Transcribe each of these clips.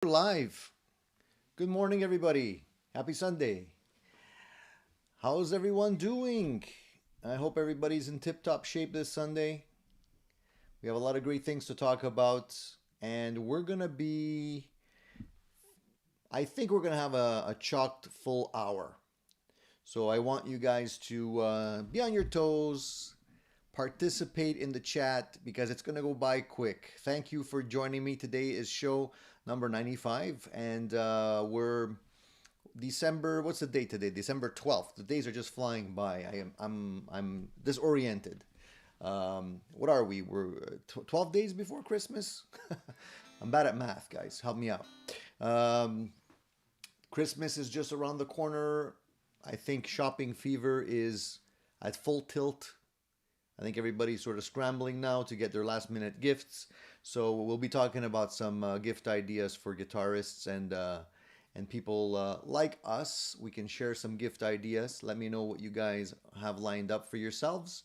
We're live. Good morning, everybody. Happy Sunday. How's everyone doing? I hope everybody's in tip top shape this Sunday. We have a lot of great things to talk about, and I think we're going to have a chocked full hour. So I want you guys to be on your toes, participate in the chat because it's going to go by quick. Thank you for joining me. Today is show number 95, and we're December. What's the date today? December 12th. The days are just flying by. I'm disoriented. What are we? We're 12 days before Christmas. I'm bad at math, guys. Help me out. Um, Christmas is just around the corner. I think shopping fever is at full tilt. I think everybody's sort of scrambling now to get their last minute gifts. So we'll be talking about some gift ideas for guitarists and people like us. We can share some gift ideas. Let me know what you guys have lined up for yourselves.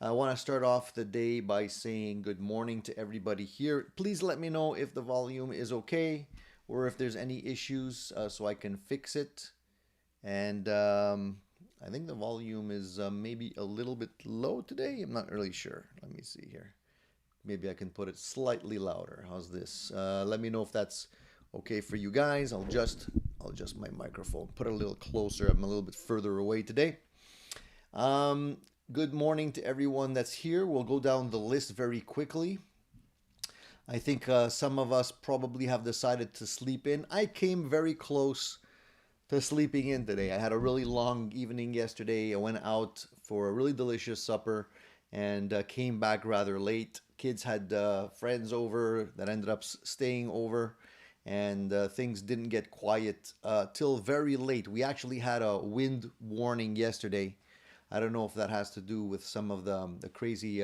I want to start off the day by saying good morning to everybody here. Please let me know if the volume is okay or if there's any issues so I can fix it. And I think the volume is maybe a little bit low today. I'm not really sure. Let me see here. Maybe I can put it slightly louder. How's this? Let me know if that's okay for you guys. I'll adjust my microphone. Put it a little closer. I'm a little bit further away today. Good morning to everyone that's here. We'll go down the list very quickly. I think some of us probably have decided to sleep in. I came very close to sleeping in today. I had a really long evening yesterday. I went out for a really delicious supper and came back rather late. Kids had friends over that ended up staying over, and things didn't get quiet till very late. We actually had a wind warning yesterday. I don't know if that has to do with some of the crazy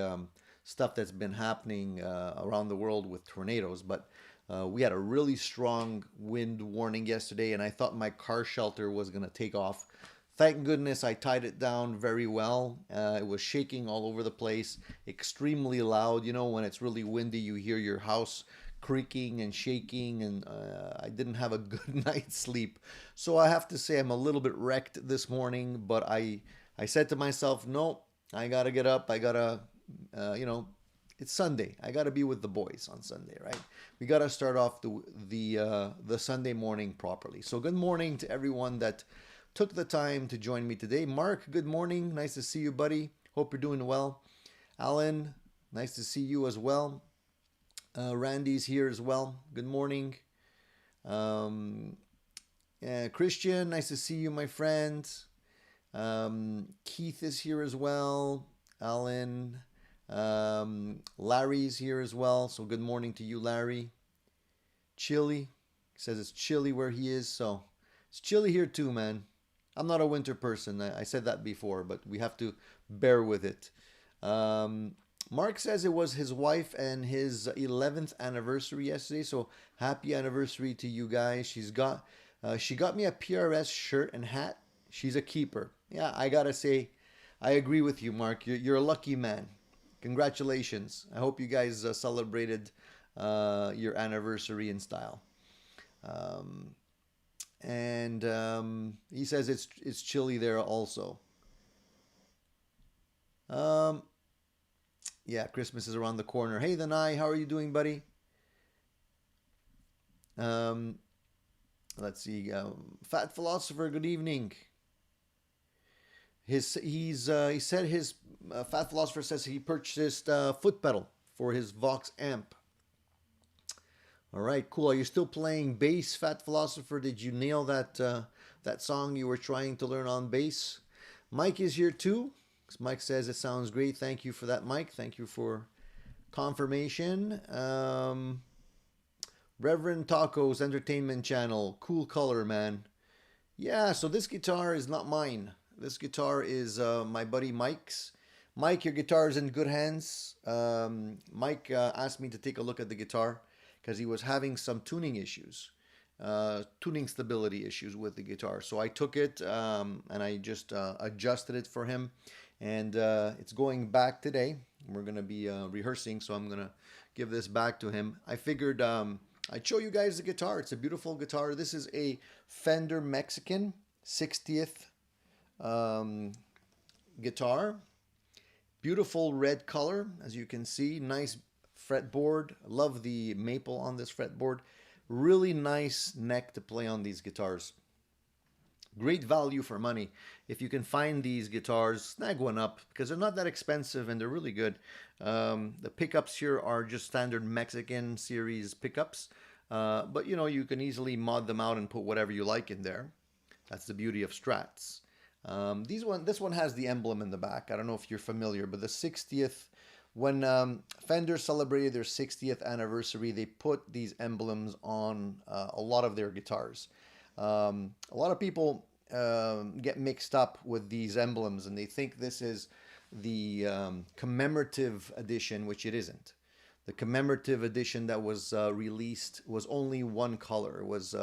stuff that's been happening around the world with tornadoes, but we had a really strong wind warning yesterday, and I thought my car shelter was going to take off. Thank goodness I tied it down very well. It was shaking all over the place, extremely loud. You know, when it's really windy, you hear your house creaking and shaking, and I didn't have a good night's sleep. So I have to say I'm a little bit wrecked this morning, but I said to myself, no, I got to get up. I got to, you know, it's Sunday. I got to be with the boys on Sunday, right? We got to start off the Sunday morning properly. So good morning to everyone that took the time to join me today. Mark, good morning. Nice to see you, buddy. Hope you're doing well. Alan, nice to see you as well. Randy's here as well. Good morning. Um, Christian, nice to see you, my friend. Keith is here as well. Alan. Larry's here as well. So good morning to you, Larry. Chilly. He says it's chilly where he is. So it's chilly here too, man. I'm not a winter person. I said that before, but we have to bear with it. Mark says it was his wife and his 11th anniversary yesterday. So happy anniversary to you guys. She got me a PRS shirt and hat. She's a keeper. Yeah, I gotta say, I agree with you, Mark. You're a lucky man. Congratulations. I hope you guys celebrated your anniversary in style. Um, and he says it's chilly there also. Um, yeah, Christmas is around the corner. Hey, Danai, how are you doing, buddy? Um, let's see. Fat Philosopher, good evening. He said his Fat Philosopher says he purchased a foot pedal for his Vox amp. All right, cool. Are you still playing bass, Fat Philosopher? Did you nail that song you were trying to learn on bass? Mike is here too. Mike says it sounds great. Thank you for that, Mike. Thank you for confirmation. Reverend Tacos Entertainment Channel. Cool color, man. Yeah, so this guitar is not mine. This guitar is my buddy Mike's. Mike, your guitar is in good hands. Mike asked me to take a look at the guitar because he was having some tuning issues, tuning stability issues with the guitar. So I took it and I just adjusted it for him. And it's going back today. We're going to be rehearsing, so I'm going to give this back to him. I figured I'd show you guys the guitar. It's a beautiful guitar. This is a Fender Mexican 60th guitar. Beautiful red color, as you can see. Nice fretboard. Love the maple on this fretboard. Really nice neck to play on these guitars. Great value for money. If you can find these guitars, snag one up because they're not that expensive and they're really good. The pickups here are just standard Mexican series pickups, but you know, you can easily mod them out and put whatever you like in there. That's the beauty of Strats. This one has the emblem in the back. I don't know if you're familiar, but the 60th, when Fender celebrated their 60th anniversary, they put these emblems on a lot of their guitars. A lot of people get mixed up with these emblems and they think this is the commemorative edition, which it isn't. The commemorative edition that was released was only one color. It was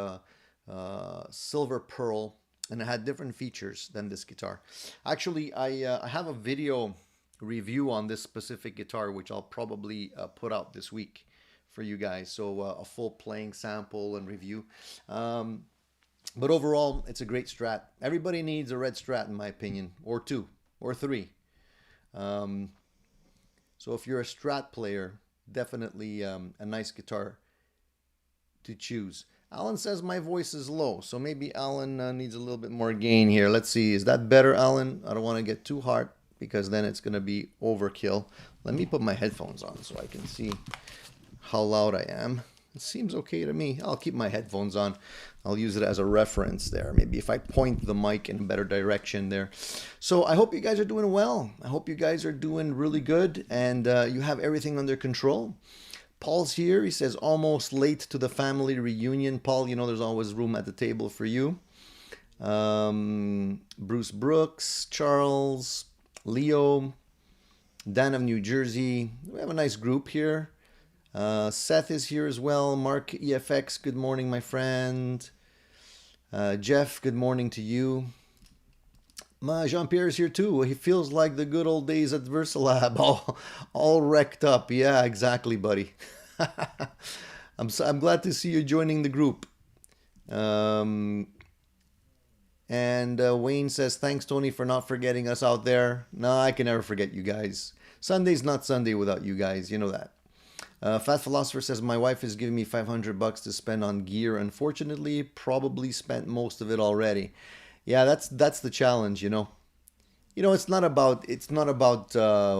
silver pearl, and it had different features than this guitar. Actually, I have a video review on this specific guitar, which I'll probably put out this week for you guys. So a full playing sample and review. But overall, it's a great Strat. Everybody needs a red Strat, in my opinion, or two, or three. So if you're a Strat player, definitely a nice guitar to choose. Alan says my voice is low, so maybe Alan needs a little bit more gain here. Let's see, is that better, Alan? I don't want to get too hard because then it's going to be overkill. Let me put my headphones on so I can see how loud I am. It seems okay to me. I'll keep my headphones on. I'll use it as a reference there. Maybe if I point the mic in a better direction there. So I hope you guys are doing well. I hope you guys are doing really good and you have everything under control. Paul's here. He says, almost late to the family reunion. Paul, you know there's always room at the table for you. Bruce Brooks, Charles, Leo, Dan of New Jersey. We have a nice group here. Seth is here as well. Mark EFX, good morning, my friend. Jeff, good morning to you. Jean-Pierre is here too. He feels like the good old days at Versalab, all wrecked up. Yeah, exactly, buddy. I'm glad to see you joining the group. And Wayne says, thanks, Tony, for not forgetting us out there. No, I can never forget you guys. Sunday's not Sunday without you guys. You know that. Fat Philosopher says, my wife is giving me $500 to spend on gear. Unfortunately, probably spent most of it already. Yeah, that's the challenge, you know. You know, it's not about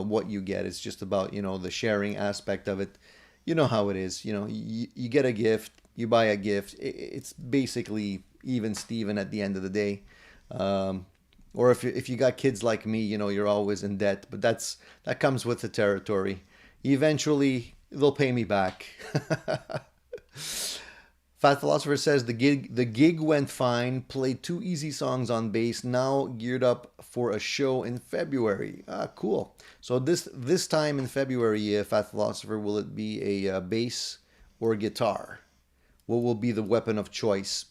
what you get. It's just about, you know, the sharing aspect of it. You know how it is. You know, you get a gift, you buy a gift. It's basically even Steven at the end of the day. Or if you got kids like me, you know, you're always in debt. But that comes with the territory. Eventually, they'll pay me back. Fat Philosopher says the gig went fine. Played 2 easy songs on bass. Now geared up for a show in February. Cool. So this time in February, Fat Philosopher, will it be a bass or guitar? What will be the weapon of choice?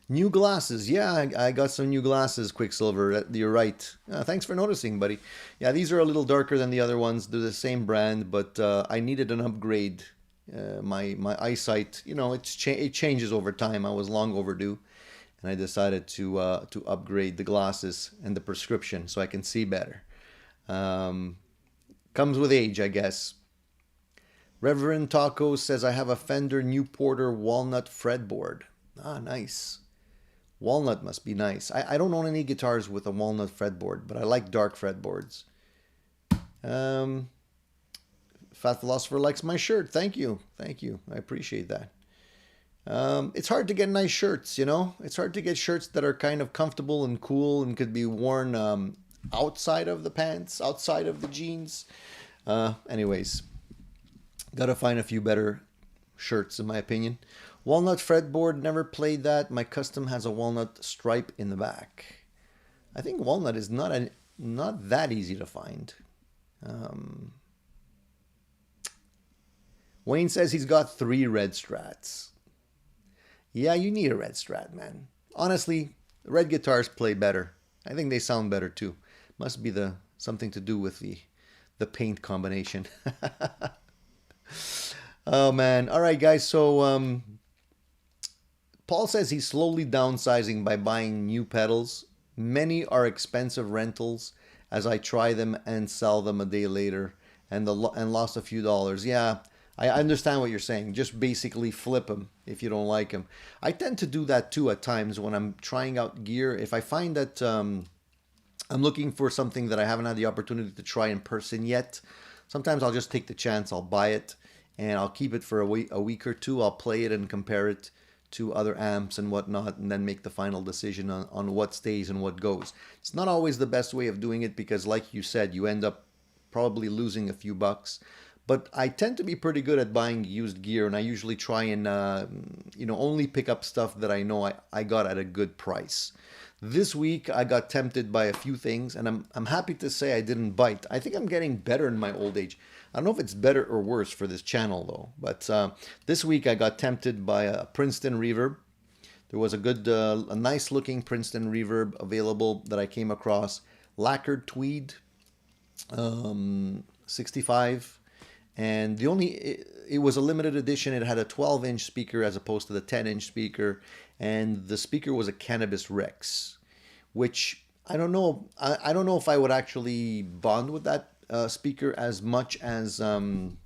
New glasses. Yeah, I got some new glasses, Quicksilver. You're right. Thanks for noticing, buddy. Yeah, these are a little darker than the other ones. They're the same brand, but I needed an upgrade. My eyesight, you know, it changes over time. I was long overdue, and I decided to upgrade the glasses and the prescription so I can see better. Comes with age, I guess. Reverend Taco says, I have a Fender Newporter walnut fretboard. Nice. Walnut must be nice. I don't own any guitars with a walnut fretboard, but I like dark fretboards. Fat Philosopher likes my shirt. Thank you. Thank you. I appreciate that. It's hard to get nice shirts, you know? It's hard to get shirts that are kind of comfortable and cool and could be worn outside of the pants, outside of the jeans. Anyways, gotta find a few better shirts, in my opinion. Walnut fretboard, never played that. My custom has a walnut stripe in the back. I think walnut is not that easy to find. Wayne says he's got 3 red Strats. Yeah, you need a red Strat, man. Honestly, red guitars play better. I think they sound better too. Must be something to do with the paint combination. Oh man. All right, guys. So Paul says he's slowly downsizing by buying new pedals. Many are expensive rentals as I try them and sell them a day later and lost a few dollars. Yeah, I understand what you're saying. Just basically flip them if you don't like them. I tend to do that too at times when I'm trying out gear. If I find that I'm looking for something that I haven't had the opportunity to try in person yet, sometimes I'll just take the chance. I'll buy it and I'll keep it for a week or two. I'll play it and compare it to other amps and whatnot, and then make the final decision on what stays and what goes. It's not always the best way of doing it because, like you said, you end up probably losing a few bucks. But I tend to be pretty good at buying used gear, and I usually try and only pick up stuff that I know I got at a good price. This week I got tempted by a few things, and I'm happy to say I didn't bite. I think I'm getting better in my old age. I don't know if it's better or worse for this channel though, but this week I got tempted by a Princeton reverb. There was a nice looking Princeton reverb available that I came across, lacquered tweed, 65, and it was a limited edition. It had a 12-inch speaker as opposed to the 10-inch speaker, and the speaker was a Cannabis Rex, which I don't know. I don't know if I would actually bond with that speaker as much as some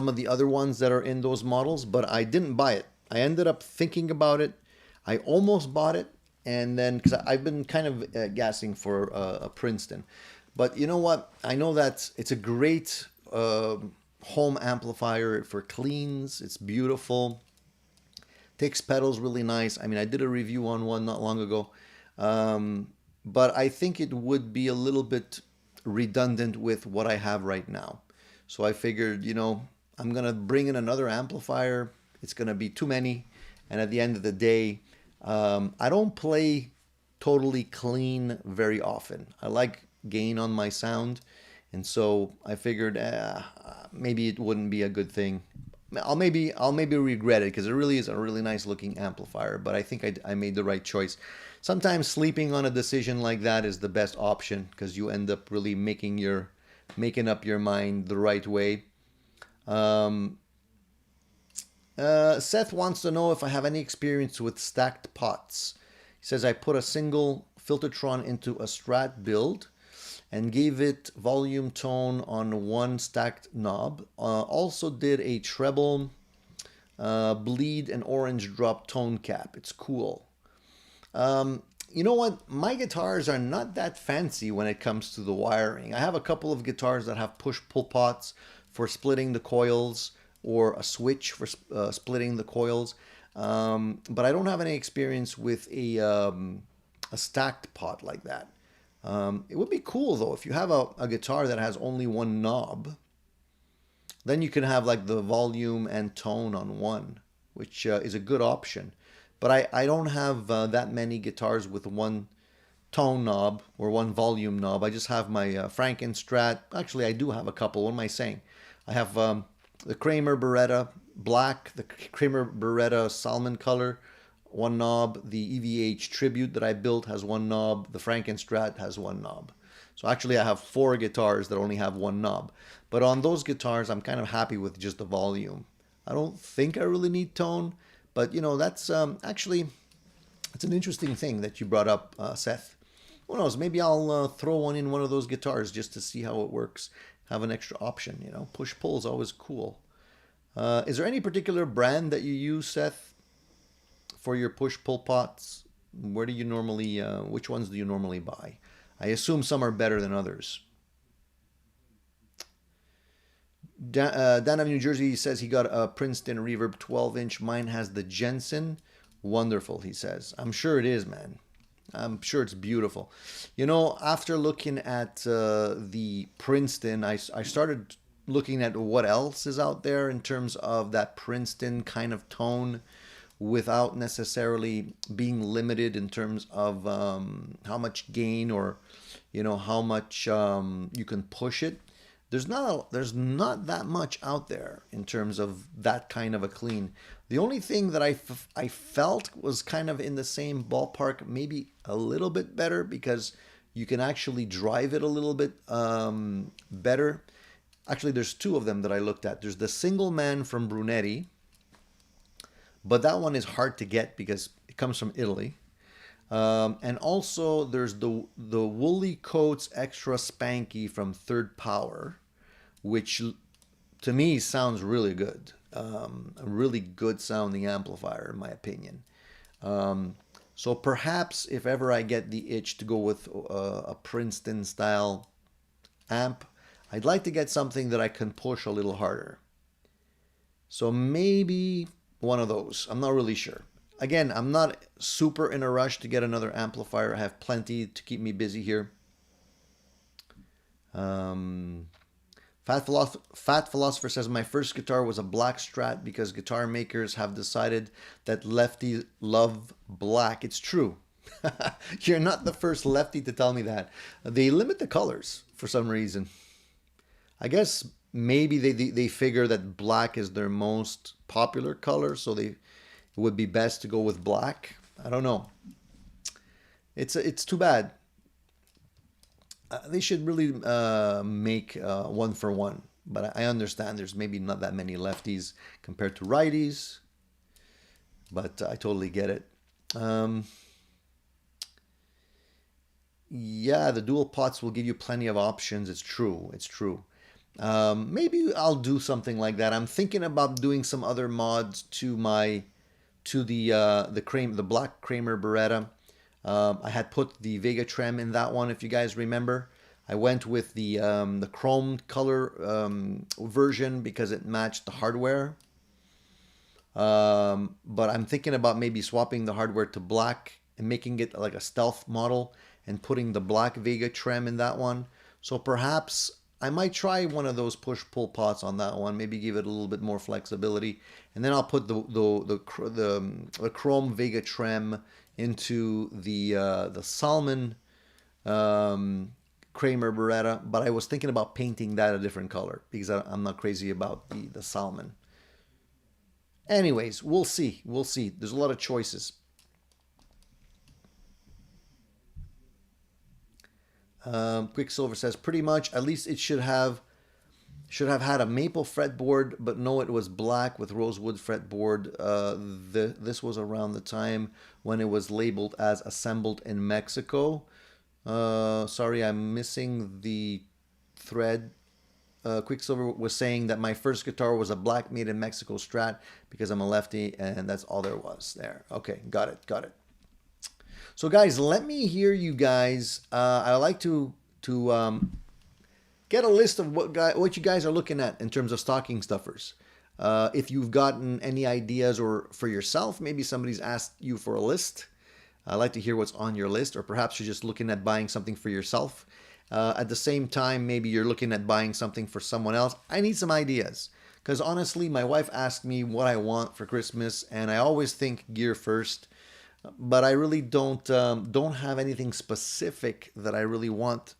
of the other ones that are in those models, but I didn't buy it. I ended up thinking about it. I almost bought it, and then because I've been kind of gassing for a Princeton, but you know what? I know that it's a great home amplifier for cleans. It's beautiful. Takes pedals really nice. I mean, I did a review on one not long ago, but I think it would be a little bit redundant with what I have right now. So I figured, I'm gonna bring in another amplifier. It's gonna be too many, and at the end of the day, I don't play totally clean very often. I like gain on my sound, and so I figured maybe it wouldn't be a good thing. I'll maybe regret it because it really is a really nice looking amplifier, but I think I made the right choice. Sometimes sleeping on a decision like that is the best option because you end up really making up your mind the right way. Seth wants to know if I have any experience with stacked pots. He says I put a single Filtertron into a Strat build and gave it volume tone on one stacked knob. Also did a treble, bleed, and orange drop tone cap. It's cool. You know what? My guitars are not that fancy when it comes to the wiring. I have a couple of guitars that have push-pull pots for splitting the coils or a switch for splitting the coils. But I don't have any experience with a stacked pot like that. It would be cool though if you have a guitar that has only one knob. Then you can have like the volume and tone on one, which is a good option. But I don't have that many guitars with one tone knob or one volume knob. I just have my Frankenstrat. Actually, I do have a couple. What am I saying? I have the Kramer Beretta Black, the Kramer Beretta Salmon Color, one knob. The EVH Tribute that I built has one knob. The Frankenstrat has one knob. So actually I have 4 guitars that only have one knob. But on those guitars, I'm kind of happy with just the volume. I don't think I really need tone, but that's actually, it's an interesting thing that you brought up, Seth. Who knows, maybe I'll throw one in one of those guitars just to see how it works. Have an extra option, Push-pull is always cool. Is there any particular brand that you use, Seth, for your push-pull pots? Where do you normally, which ones do you normally buy? I assume some are better than others. Dan of New Jersey says he got a Princeton Reverb 12-inch. Mine has the Jensen. Wonderful, he says. I'm sure it is, man. I'm sure it's beautiful. After looking at the Princeton, I started looking at what else is out there in terms of that Princeton kind of tone without necessarily being limited in terms of how much gain or how much you can push it. There's not that much out there in terms of that kind of a clean. The only thing that I felt was kind of in the same ballpark, maybe a little bit better because you can actually drive it a little bit better. Actually, there's two of them that I looked at. There's the Single Man from Brunetti, but that one is hard to get because it comes from Italy. And also there's the Woolly Coats Extra Spanky from Third Power, which to me sounds really good. A really good sounding amplifier, in my opinion. So perhaps if ever I get the itch to go with a Princeton style amp, I'd like to get something that I can push a little harder. So maybe one of those. I'm not really sure. Again, I'm not super in a rush to get another amplifier. I have plenty to keep me busy here. Fat Philosopher says, my first guitar was a black Strat because guitar makers have decided that lefties love black. It's true. You're not the first lefty to tell me that. They limit the colors for some reason. I guess maybe they figure that black is their most popular color, so it would be best to go with black. I don't know. It's too bad. They should really make one for one. But I understand there's maybe not that many lefties compared to righties. But I totally get it. Yeah, the dual pots will give you plenty of options. It's true. It's true. Maybe I'll do something like that. I'm thinking about doing some other mods to the black Kramer Beretta. I had put the Vega Trem in that one, if you guys remember. I went with the chrome color version because it matched the hardware. But I'm thinking about maybe swapping the hardware to black and making it like a stealth model and putting the black Vega Trem in that one. So perhaps I might try one of those push-pull pots on that one, maybe give it a little bit more flexibility. And then I'll put the chrome Vega Trem into the Salmon Kramer Beretta, but I was thinking about painting that a different color because I'm not crazy about the Salmon. Anyways, we'll see. We'll see. There's a lot of choices. Quicksilver says, pretty much, at least it should have had a maple fretboard, but no, it was black with rosewood fretboard. This was around the time when it was labeled as assembled in Mexico. Sorry, I'm missing the thread. Quicksilver was saying that my first guitar was a black made in Mexico Strat because I'm a lefty, and that's all there was there. Okay, got it, got it. So guys, let me hear you guys. I like to get a list of what you guys are looking at in terms of stocking stuffers. If you've gotten any ideas or for yourself, maybe somebody's asked you for a list. I'd like to hear what's on your list, or perhaps you're just looking at buying something for yourself. At the same time, maybe you're looking at buying something for someone else. I need some ideas because honestly, my wife asked me what I want for Christmas, and I always think gear first. But I really don't have anything specific that I really want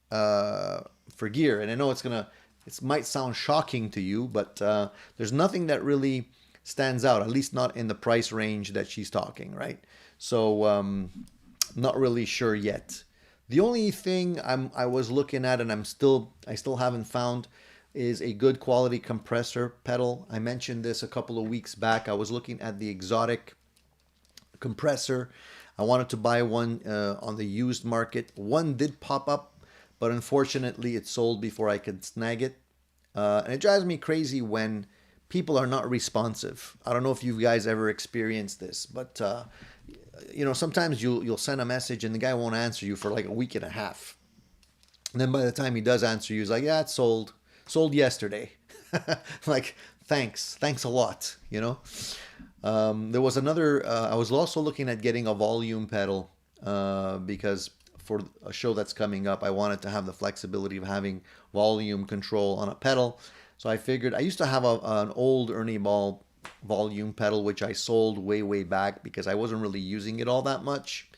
for gear. And I know it might sound shocking to you, but there's nothing that really stands out, at least not in the price range that she's talking, right? So not really sure yet. The only thing I was looking at, and I still haven't found, is a good quality compressor pedal. I mentioned this a couple of weeks back. I was looking at the exotic compressor. I wanted to buy one on the used market. One did pop up, but unfortunately it sold before I could snag it. And it drives me crazy when people are not responsive. I don't know if you guys ever experienced this, but sometimes you'll send a message and the guy won't answer you for like a week and a half. And then by the time he does answer you, he's like, yeah, it's sold yesterday. Like, thanks a lot, There was another, I was also looking at getting a volume pedal because for a show that's coming up, I wanted to have the flexibility of having volume control on a pedal. So I figured, I used to have an old Ernie Ball volume pedal, which I sold way back because I wasn't really using it all that much.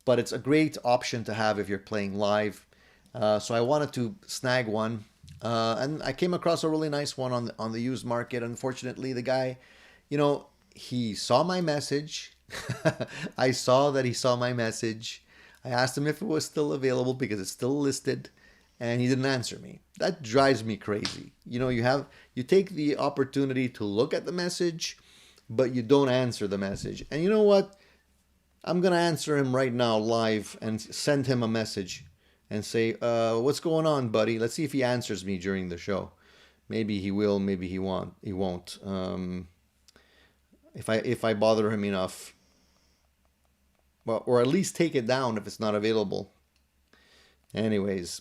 But it's a great option to have if you're playing live. So I wanted to snag one. And I came across a really nice one on the used market. Unfortunately, the guy, he saw my message. I saw that he saw my message. I asked him if it was still available because it's still listed. and he didn't answer me. That drives me crazy. You take the opportunity to look at the message, but you don't answer the message. And you know what? I'm going to answer him right now live and send him a message and say, what's going on, buddy? Let's see if he answers me during the show. Maybe he will, maybe he won't. If I bother him enough. Well, or at least take it down if it's not available. Anyways,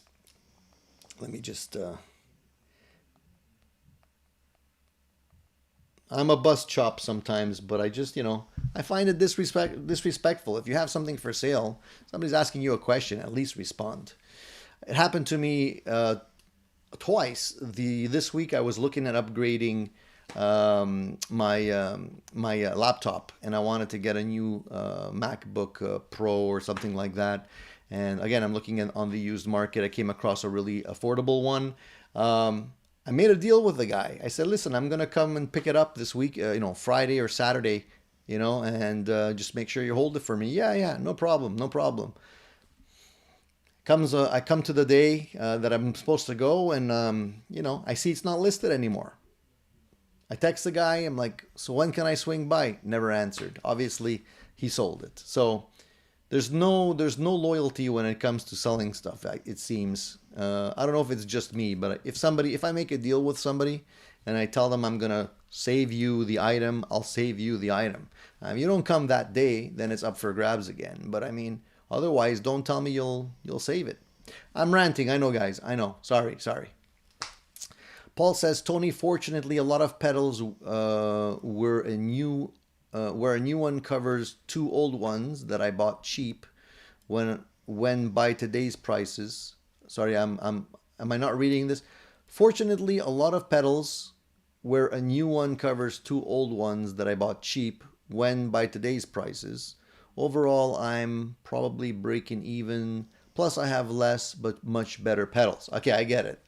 let me just... I'm a bus chop sometimes, but I just, I find it disrespectful. If you have something for sale, somebody's asking you a question, at least respond. It happened to me twice. This week I was looking at upgrading my laptop, and I wanted to get a new MacBook Pro or something like that. And again, I'm looking on the used market. I came across a really affordable one. I made a deal with the guy. I said, listen, I'm going to come and pick it up this week, Friday or Saturday, and just make sure you hold it for me. Yeah, no problem. I come to the day that I'm supposed to go, and, I see it's not listed anymore. I text the guy. I'm like, so when can I swing by? Never answered. Obviously, he sold it. So there's no loyalty when it comes to selling stuff, it seems. I don't know if it's just me, but if I make a deal with somebody and I tell them I'm going to save you the item, I'll save you the item. If you don't come that day, then it's up for grabs again. But I mean, otherwise, don't tell me you'll save it. I'm ranting. I know, guys. I know. Sorry. Paul says, Tony, fortunately, a lot of pedals where a new one covers two old ones that I bought cheap when by today's prices. Sorry, am I not reading this? Fortunately, a lot of pedals where a new one covers two old ones that I bought cheap when by today's prices. Overall, I'm probably breaking even. Plus, I have less but much better pedals. Okay, I get it.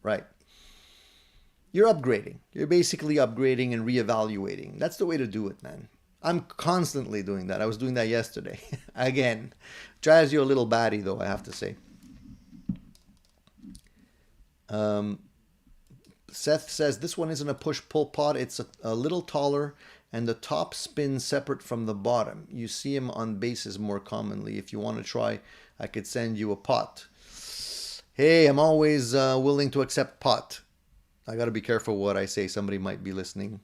Right. You're upgrading. You're basically upgrading and reevaluating. That's the way to do it, man. I'm constantly doing that. I was doing that yesterday. Again, drives you a little batty, though, I have to say. Seth says, this one isn't a push-pull pot. It's a little taller, and the top spins separate from the bottom. You see them on bases more commonly. If you want to try, I could send you a pot. Hey, I'm always willing to accept pot. I got to be careful what I say. Somebody might be listening.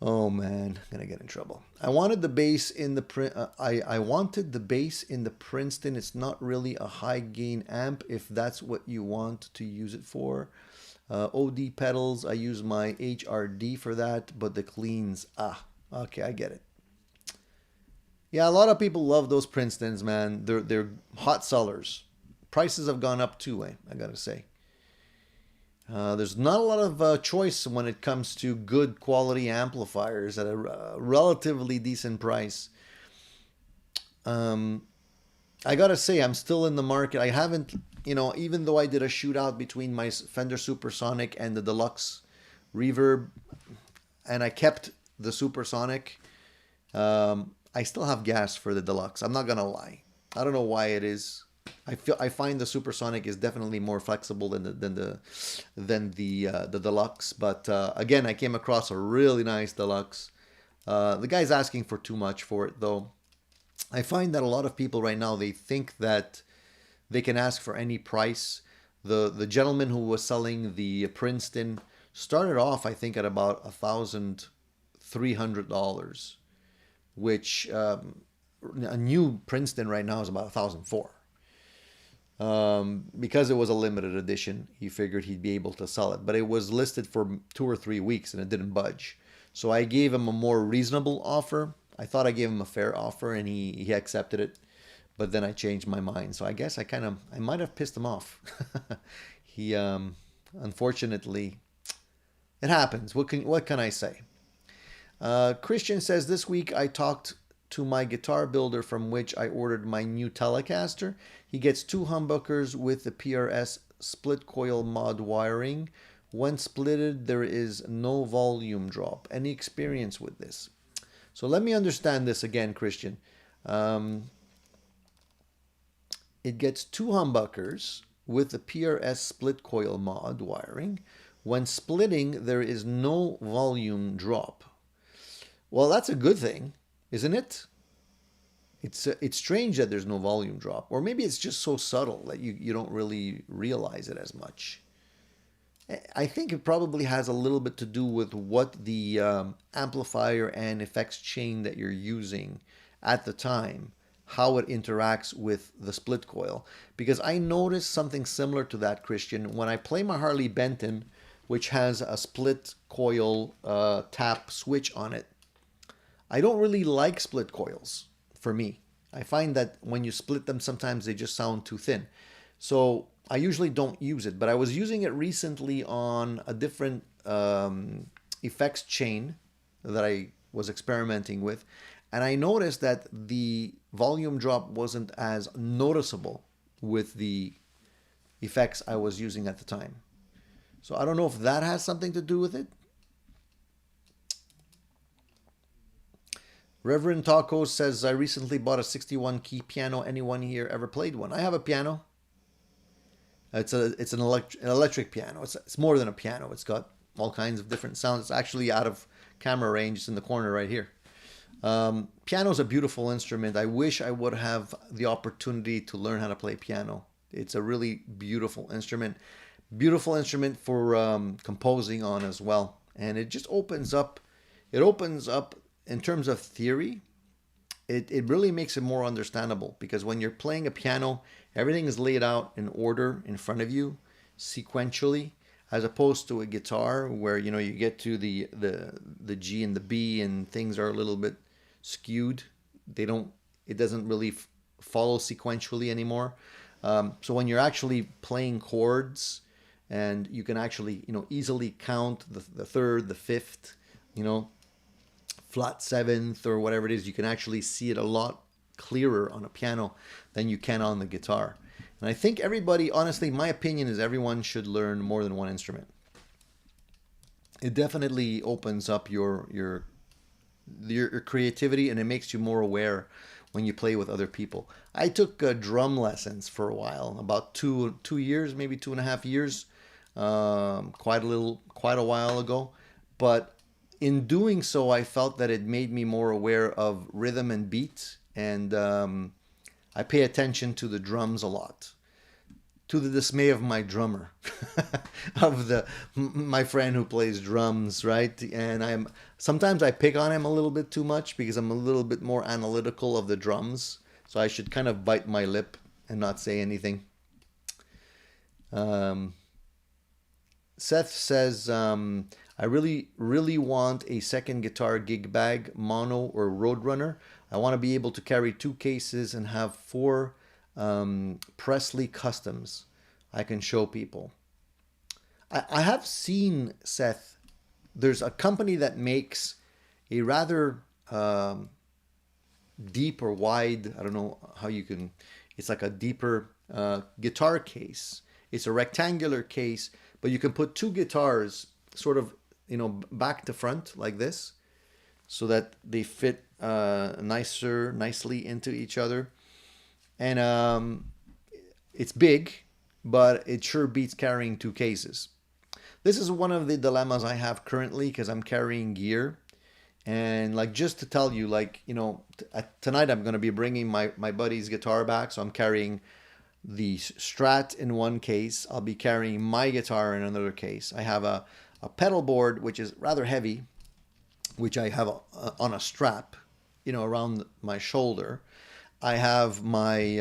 Oh man, I'm gonna get in trouble. I wanted the bass in the I wanted the bass in the Princeton. It's not really a high gain amp if that's what you want to use it for. OD pedals, I use my HRD for that, but the cleans, okay, I get it. Yeah, a lot of people love those Princetons, man. They're hot sellers. Prices have gone up too, I gotta say. There's not a lot of choice when it comes to good quality amplifiers at a relatively decent price. I gotta say, I'm still in the market. I haven't, even though I did a shootout between my Fender Supersonic and the Deluxe Reverb, and I kept the Supersonic, I still have gas for the Deluxe. I'm not gonna lie. I don't know why it is. I find the Supersonic is definitely more flexible than the Deluxe. But again, I came across a really nice Deluxe. The guy's asking for too much for it, though. I find that a lot of people right now, they think that they can ask for any price. The gentleman who was selling the Princeton started off, I think, at about $1,300, which a new Princeton right now is about $1,400. Because it was a limited edition, he figured he'd be able to sell it. But it was listed for 2 or 3 weeks and it didn't budge. So I gave him a more reasonable offer. I thought I gave him a fair offer and he accepted it. But then I changed my mind. So I guess I might have pissed him off. He, unfortunately, it happens. What can I say? Christian says, this week I talked to my guitar builder from which I ordered my new Telecaster. He gets 2 humbuckers with the PRS split coil mod wiring. When splitted, there is no volume drop. Any experience with this? So let me understand this again, Christian. it gets two humbuckers with the PRS split coil mod wiring. When splitting, there is no volume drop. Well, that's a good thing, isn't it? It's strange that there's no volume drop, or maybe it's just so subtle that you don't really realize it as much. I think it probably has a little bit to do with what the amplifier and effects chain that you're using at the time, how it interacts with the split coil. Because I noticed something similar to that, Christian, when I play my Harley Benton, which has a split coil tap switch on it. I don't really like split coils for me. I find that when you split them, sometimes they just sound too thin. So I usually don't use it, but I was using it recently on a different effects chain that I was experimenting with. And I noticed that the volume drop wasn't as noticeable with the effects I was using at the time. So I don't know if that has something to do with it. Reverend Taco says, I recently bought a 61 key piano. Anyone here ever played one? I have a piano. It's an electric piano. It's more than a piano. It's got all kinds of different sounds. It's actually out of camera range. It's in the corner right here. Piano is a beautiful instrument. I wish I would have the opportunity to learn how to play piano. It's a really beautiful instrument. Beautiful instrument for composing on as well. And it just opens up. It opens up in terms of theory. It really makes it more understandable, because when you're playing a piano, everything is laid out in order in front of you, sequentially, as opposed to a guitar where you get to the G and the B and things are a little bit skewed. It doesn't really follow sequentially anymore. So when you're actually playing chords, and you can actually easily count the third, the fifth, flat seventh or whatever it is, you can actually see it a lot clearer on a piano than you can on the guitar. And I think everybody, honestly, my opinion is everyone should learn more than one instrument. It definitely opens up your creativity, and it makes you more aware when you play with other people. I took drum lessons for a while, about 2 years, maybe 2.5 years, quite a while ago. But in doing so, I felt that it made me more aware of rhythm and beat, and I pay attention to the drums a lot, to the dismay of my drummer, of my friend who plays drums, right? And sometimes I pick on him a little bit too much because I'm a little bit more analytical of the drums, so I should kind of bite my lip and not say anything. Seth says, I really, really want a second guitar gig bag, mono or Roadrunner. I want to be able to carry 2 cases and have 4 Presley customs I can show people. I have seen, Seth, there's a company that makes a rather deep or wide, I don't know how you can, it's like a deeper guitar case. It's a rectangular case, but you can put 2 guitars sort of back to front like this, so that they fit nicely into each other. And it's big, but it sure beats carrying 2 cases. This is one of the dilemmas I have currently, because I'm carrying gear. And just to tell you, tonight I'm going to be bringing my buddy's guitar back, so I'm carrying the Strat in one case. I'll be carrying my guitar in another case. I have a pedal board, which is rather heavy, which I have on a strap, around my shoulder. I have my,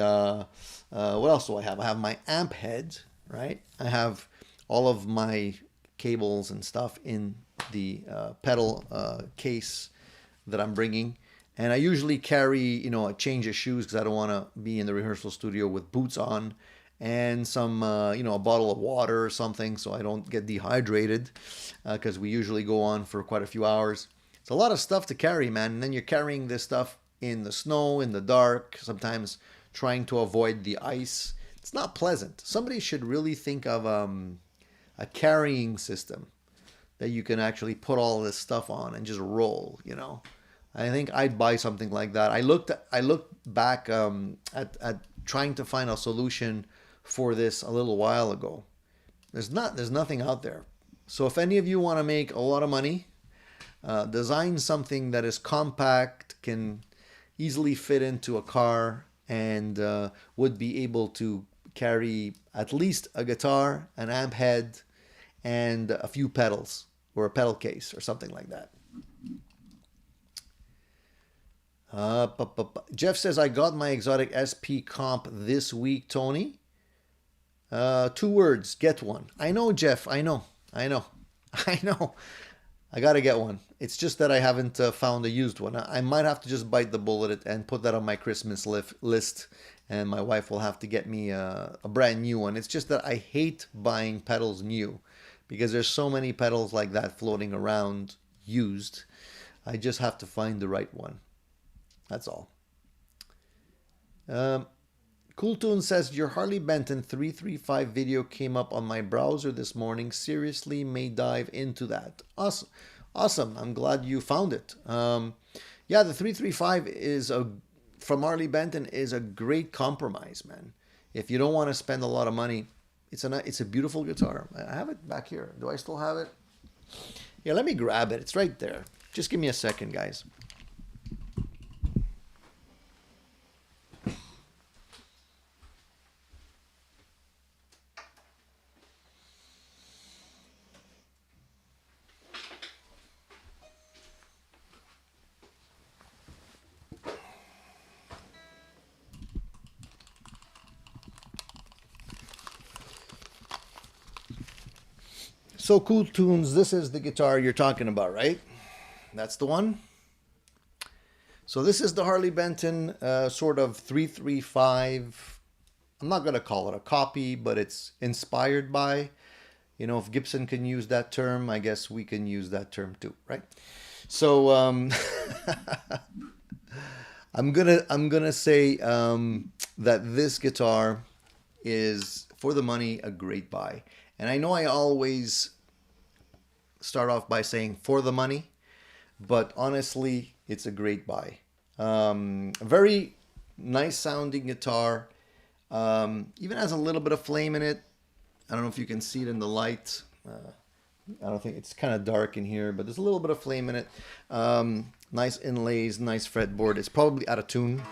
what else do I have? I have my amp head, right? I have all of my cables and stuff in the pedal case that I'm bringing. And I usually carry, a change of shoes because I don't want to be in the rehearsal studio with boots on, and some, a bottle of water or something so I don't get dehydrated, because we usually go on for quite a few hours. It's a lot of stuff to carry, man. And then you're carrying this stuff in the snow, in the dark, sometimes trying to avoid the ice. It's not pleasant. Somebody should really think of a carrying system that you can actually put all this stuff on and just roll, I think I'd buy something like that. I looked back at trying to find a solution for this a little while ago. There's nothing out there. So if any of you want to make a lot of money, design something that is compact, can easily fit into a car, and would be able to carry at least a guitar, an amp head, and a few pedals, or a pedal case, or something like that. Jeff says, I got my exotic SP comp this week, Tony. 2 words, get one. I know, Jeff, I know. I gotta get one. It's just that I haven't found a used one. I might have to just bite the bullet and put that on my Christmas list, and my wife will have to get me a brand new one. It's just that I hate buying pedals new, because there's so many pedals like that floating around used. I just have to find the right one. That's all. Cool Tune says, your Harley Benton 335 video came up on my browser this morning. Seriously, may dive into that. Awesome. I'm glad you found it. Yeah, the 335 from Harley Benton is a great compromise, man. If you don't want to spend a lot of money, it's a beautiful guitar. I have it back here. Do I still have it? Yeah, let me grab it. It's right there. Just give me a second, guys. So Cool Tunes, this is the guitar you're talking about, right? That's the one. So this is the Harley Benton sort of 335. I'm not going to call it a copy, but it's inspired by. You know, if Gibson can use that term, I guess we can use that term too, right? So I'm gonna say that this guitar is, for the money, a great buy. And I know I always start off by saying for the money, but honestly, it's a great buy. A very nice sounding guitar. Even has a little bit of flame in it. I don't know if you can see it in the light. I don't think, it's kind of dark in here, but there's a little bit of flame in it. Nice inlays, nice fretboard. It's probably out of tune.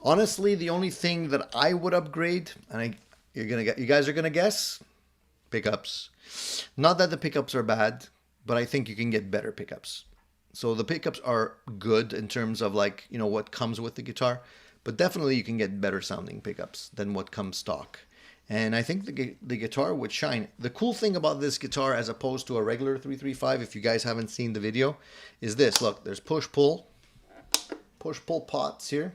Honestly, the only thing that I would upgrade, and you guys are gonna guess, pickups. Not that the pickups are bad, but I think you can get better pickups. So the pickups are good in terms of, like, you know, what comes with the guitar, but definitely you can get better sounding pickups than what comes stock. And I think the guitar would shine. The cool thing about this guitar, as opposed to a regular 335, if you guys haven't seen the video, is this. Look, there's push-pull pots here.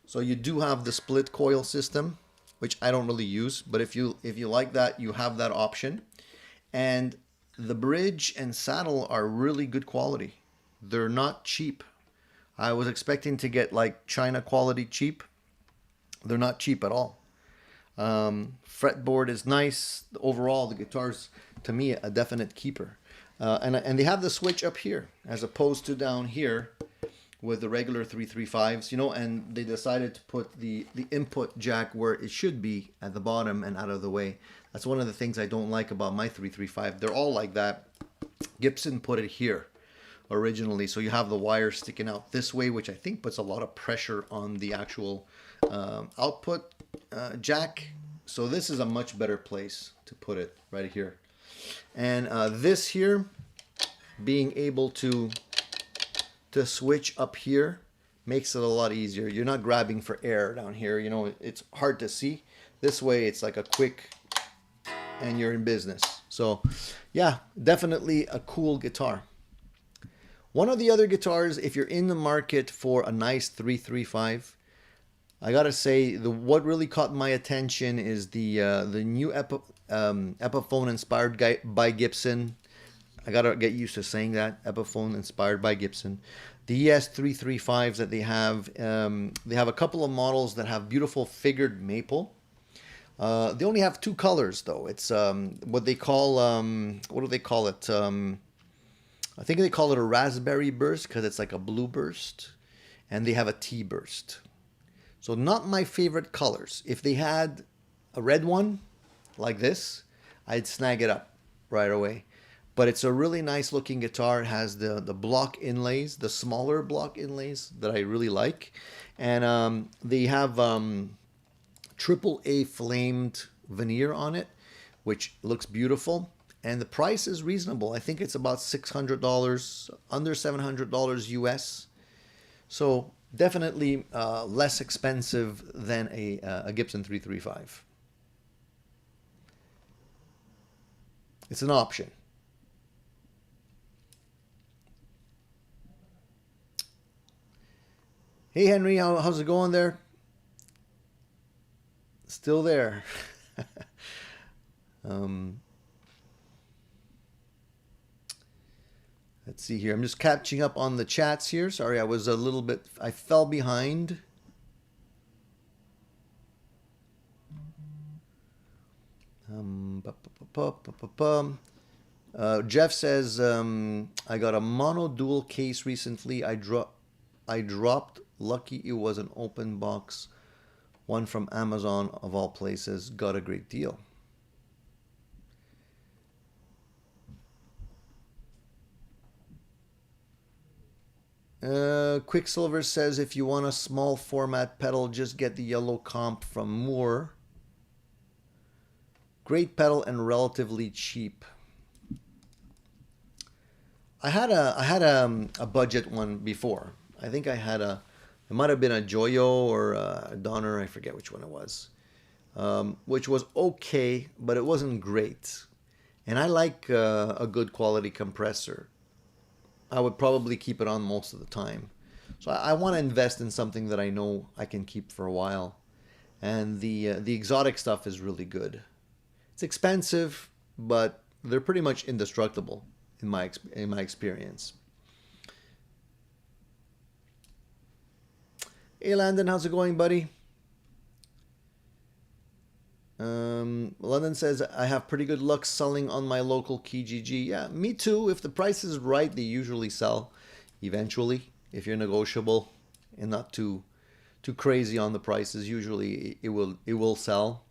So you do have the split coil system, which I don't really use, but if you like that, you have that option. And the bridge and saddle are really good quality. They're not cheap. I was expecting to get like China quality cheap. They're not cheap at all. Fretboard is nice. Overall, the guitar's, to me, a definite keeper. And they have the switch up here as opposed to down here with the regular 335s, you know, and they decided to put the input jack where it should be, at the bottom and out of the way. That's one of the things I don't like about my 335. They're all like that. Gibson put it here originally, so you have the wire sticking out this way, which I think puts a lot of pressure on the actual output jack. So this is a much better place to put it, right here. And this here, being able to switch up here makes it a lot easier. You're not grabbing for air down here. You know, it's hard to see. This way, it's like a quick, and you're in business. So, yeah, definitely a cool guitar. One of the other guitars, if you're in the market for a nice 335, I gotta say, what really caught my attention is the new Epiphone inspired by Gibson. I gotta get used to saying that. Epiphone inspired by Gibson. The ES 335s that they have a couple of models that have beautiful figured maple. They only have two colors though. It's what they call what do they call it? I think they call it a raspberry burst because it's like a blue burst, and they have a tea burst. So not my favorite colors. If they had a red one like this, I'd snag it up right away. But it's a really nice looking guitar. It has the block inlays, the smaller block inlays that I really like. And they have triple A flamed veneer on it, which looks beautiful. And the price is reasonable. I think it's about $600, under $700 US. So definitely less expensive than a Gibson 335. It's an option. Hey Henry, how's it going there? Still there. um, let's see here. I'm just catching up on the chats here. Sorry, I fell behind. Jeff says, I got a mono dual case recently. I dropped. Lucky it was an open box. One from Amazon of all places. Got a great deal. Quicksilver says, if you want a small format pedal, just get the yellow comp from Moore. Great pedal and relatively cheap. I had a budget one before. I think I had it might have been a Joyo or a Donner, I forget which one it was, which was okay, but it wasn't great. And I like a good quality compressor. I would probably keep it on most of the time. So I want to invest in something that I know I can keep for a while. And the exotic stuff is really good. It's expensive, but they're pretty much indestructible in my experience. Hey Landon, how's it going, buddy? London says, I have pretty good luck selling on my local Kijiji. Yeah, me too. If the price is right, they usually sell eventually. If you're negotiable and not too crazy on the prices, usually it will sell.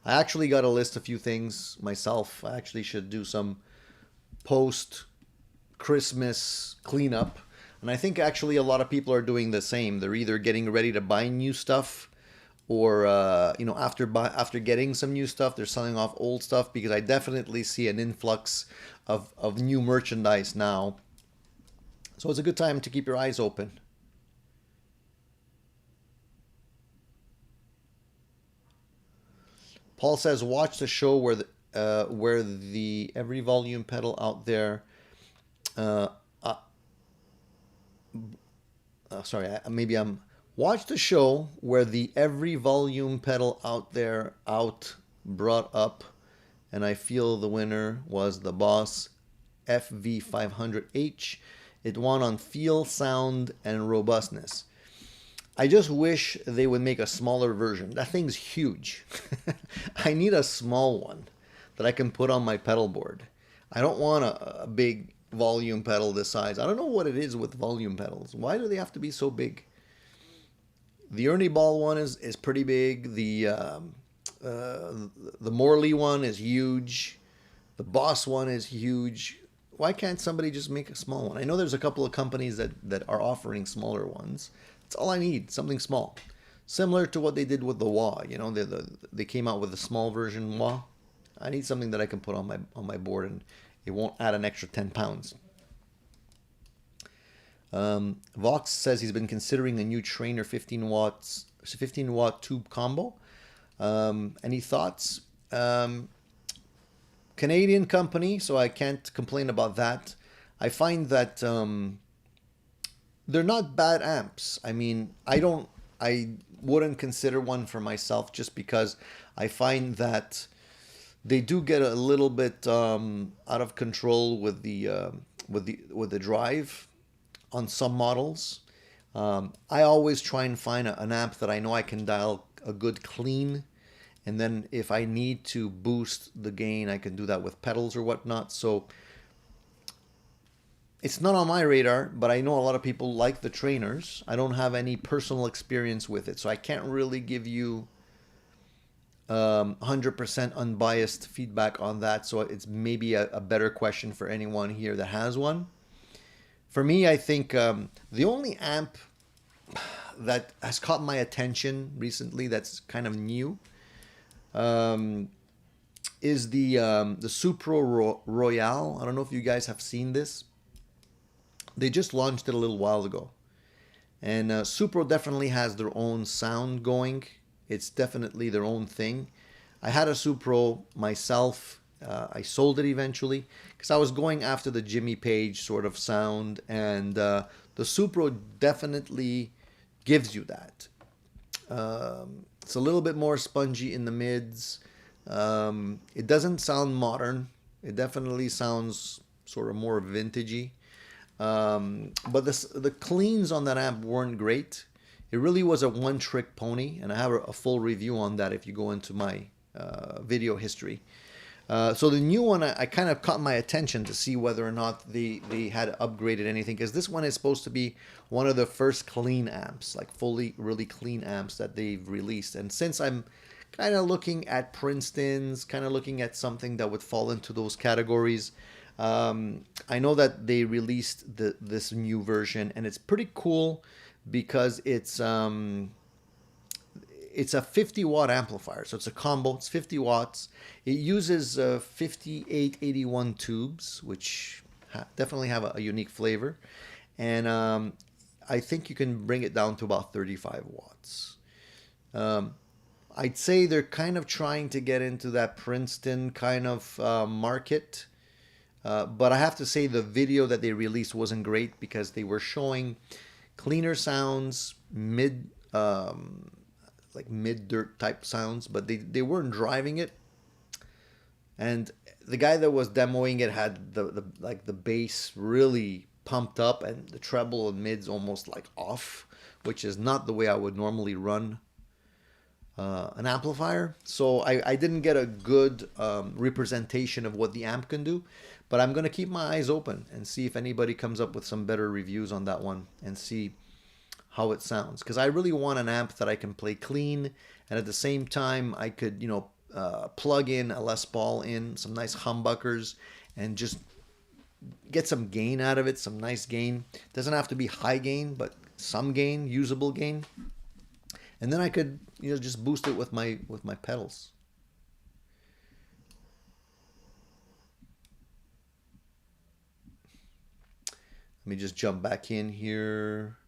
I actually got to list a few things myself. I actually should do some post Christmas cleanup. And I think actually a lot of people are doing the same. They're either getting ready to buy new stuff, or after getting some new stuff, they're selling off old stuff, because I definitely see an influx of new merchandise now. So it's a good time to keep your eyes open. Paul says, watch the show where the every volume pedal out there. Watch the show where the every volume pedal out there brought up, and I feel the winner was the Boss FV500H. It won on feel, sound, and robustness. I just wish they would make a smaller version. That thing's huge. I need a small one that I can put on my pedal board. I don't want a big volume pedal this size. I don't know what it is with volume pedals. Why do they have to be so big? The Ernie Ball one is pretty big. The Morley one is huge. The Boss one is huge. Why can't somebody just make a small one? I know there's a couple of companies that are offering smaller ones. That's all I need, something small. Similar to what they did with the wah. You know, they came out with a small version wah. I need something that I can put on my board, and it won't add an extra 10 pounds. Vox says he's been considering a new Trainer 15 watt tube combo. Any thoughts? Canadian company, so I can't complain about that. I find that they're not bad amps. I mean, I wouldn't consider one for myself, just because I find that they do get a little bit out of control with the drive on some models. I always try and find an amp that I know I can dial a good clean And then if I need to boost the gain, I can do that with pedals or whatnot. So it's not on my radar, but I know a lot of people like the trainers. I don't have any personal experience with it, so I can't really give you 100% unbiased feedback on that. So it's maybe a better question for anyone here that has one. For me, I think the only amp that has caught my attention recently that's kind of new is the Supro Royale. I don't know if you guys have seen this. They just launched it a little while ago. And Supro definitely has their own sound going. It's definitely their own thing. I had a Supro myself. I sold it eventually because I was going after the Jimmy Page sort of sound. And the Supro definitely gives you that. It's a little bit more spongy in the mids. It doesn't sound modern. It definitely sounds sort of more vintagey. But the cleans on that amp weren't great. It really was a one-trick pony, and I have a full review on that if you go into my video history. So the new one, I kind of caught my attention to see whether or not they had upgraded anything, because this one is supposed to be one of the first clean amps, like fully, really clean amps that they've released. And since I'm kind of looking at Princeton's, kind of looking at something that would fall into those categories, I know that they released this new version, and it's pretty cool because it's a 50-watt amplifier. So it's a combo. It's 50 watts. It uses 5881 tubes, which definitely have a unique flavor. And I think you can bring it down to about 35 watts. I'd say they're kind of trying to get into that Princeton kind of market. But I have to say the video that they released wasn't great because they were showing cleaner sounds, like mid-dirt type sounds, but they weren't driving it. And the guy that was demoing it had the bass really pumped up and the treble and mids almost like off, which is not the way I would normally run an amplifier. So I didn't get a good representation of what the amp can do. But I'm going to keep my eyes open and see if anybody comes up with some better reviews on that one and see how it sounds. Because I really want an amp that I can play clean, and at the same time I could, plug in a Les Paul in, some nice humbuckers, and just get some gain out of it, some nice gain. Doesn't have to be high gain, but some gain, usable gain. And then I could, just boost it with my pedals. Let me just jump back in here.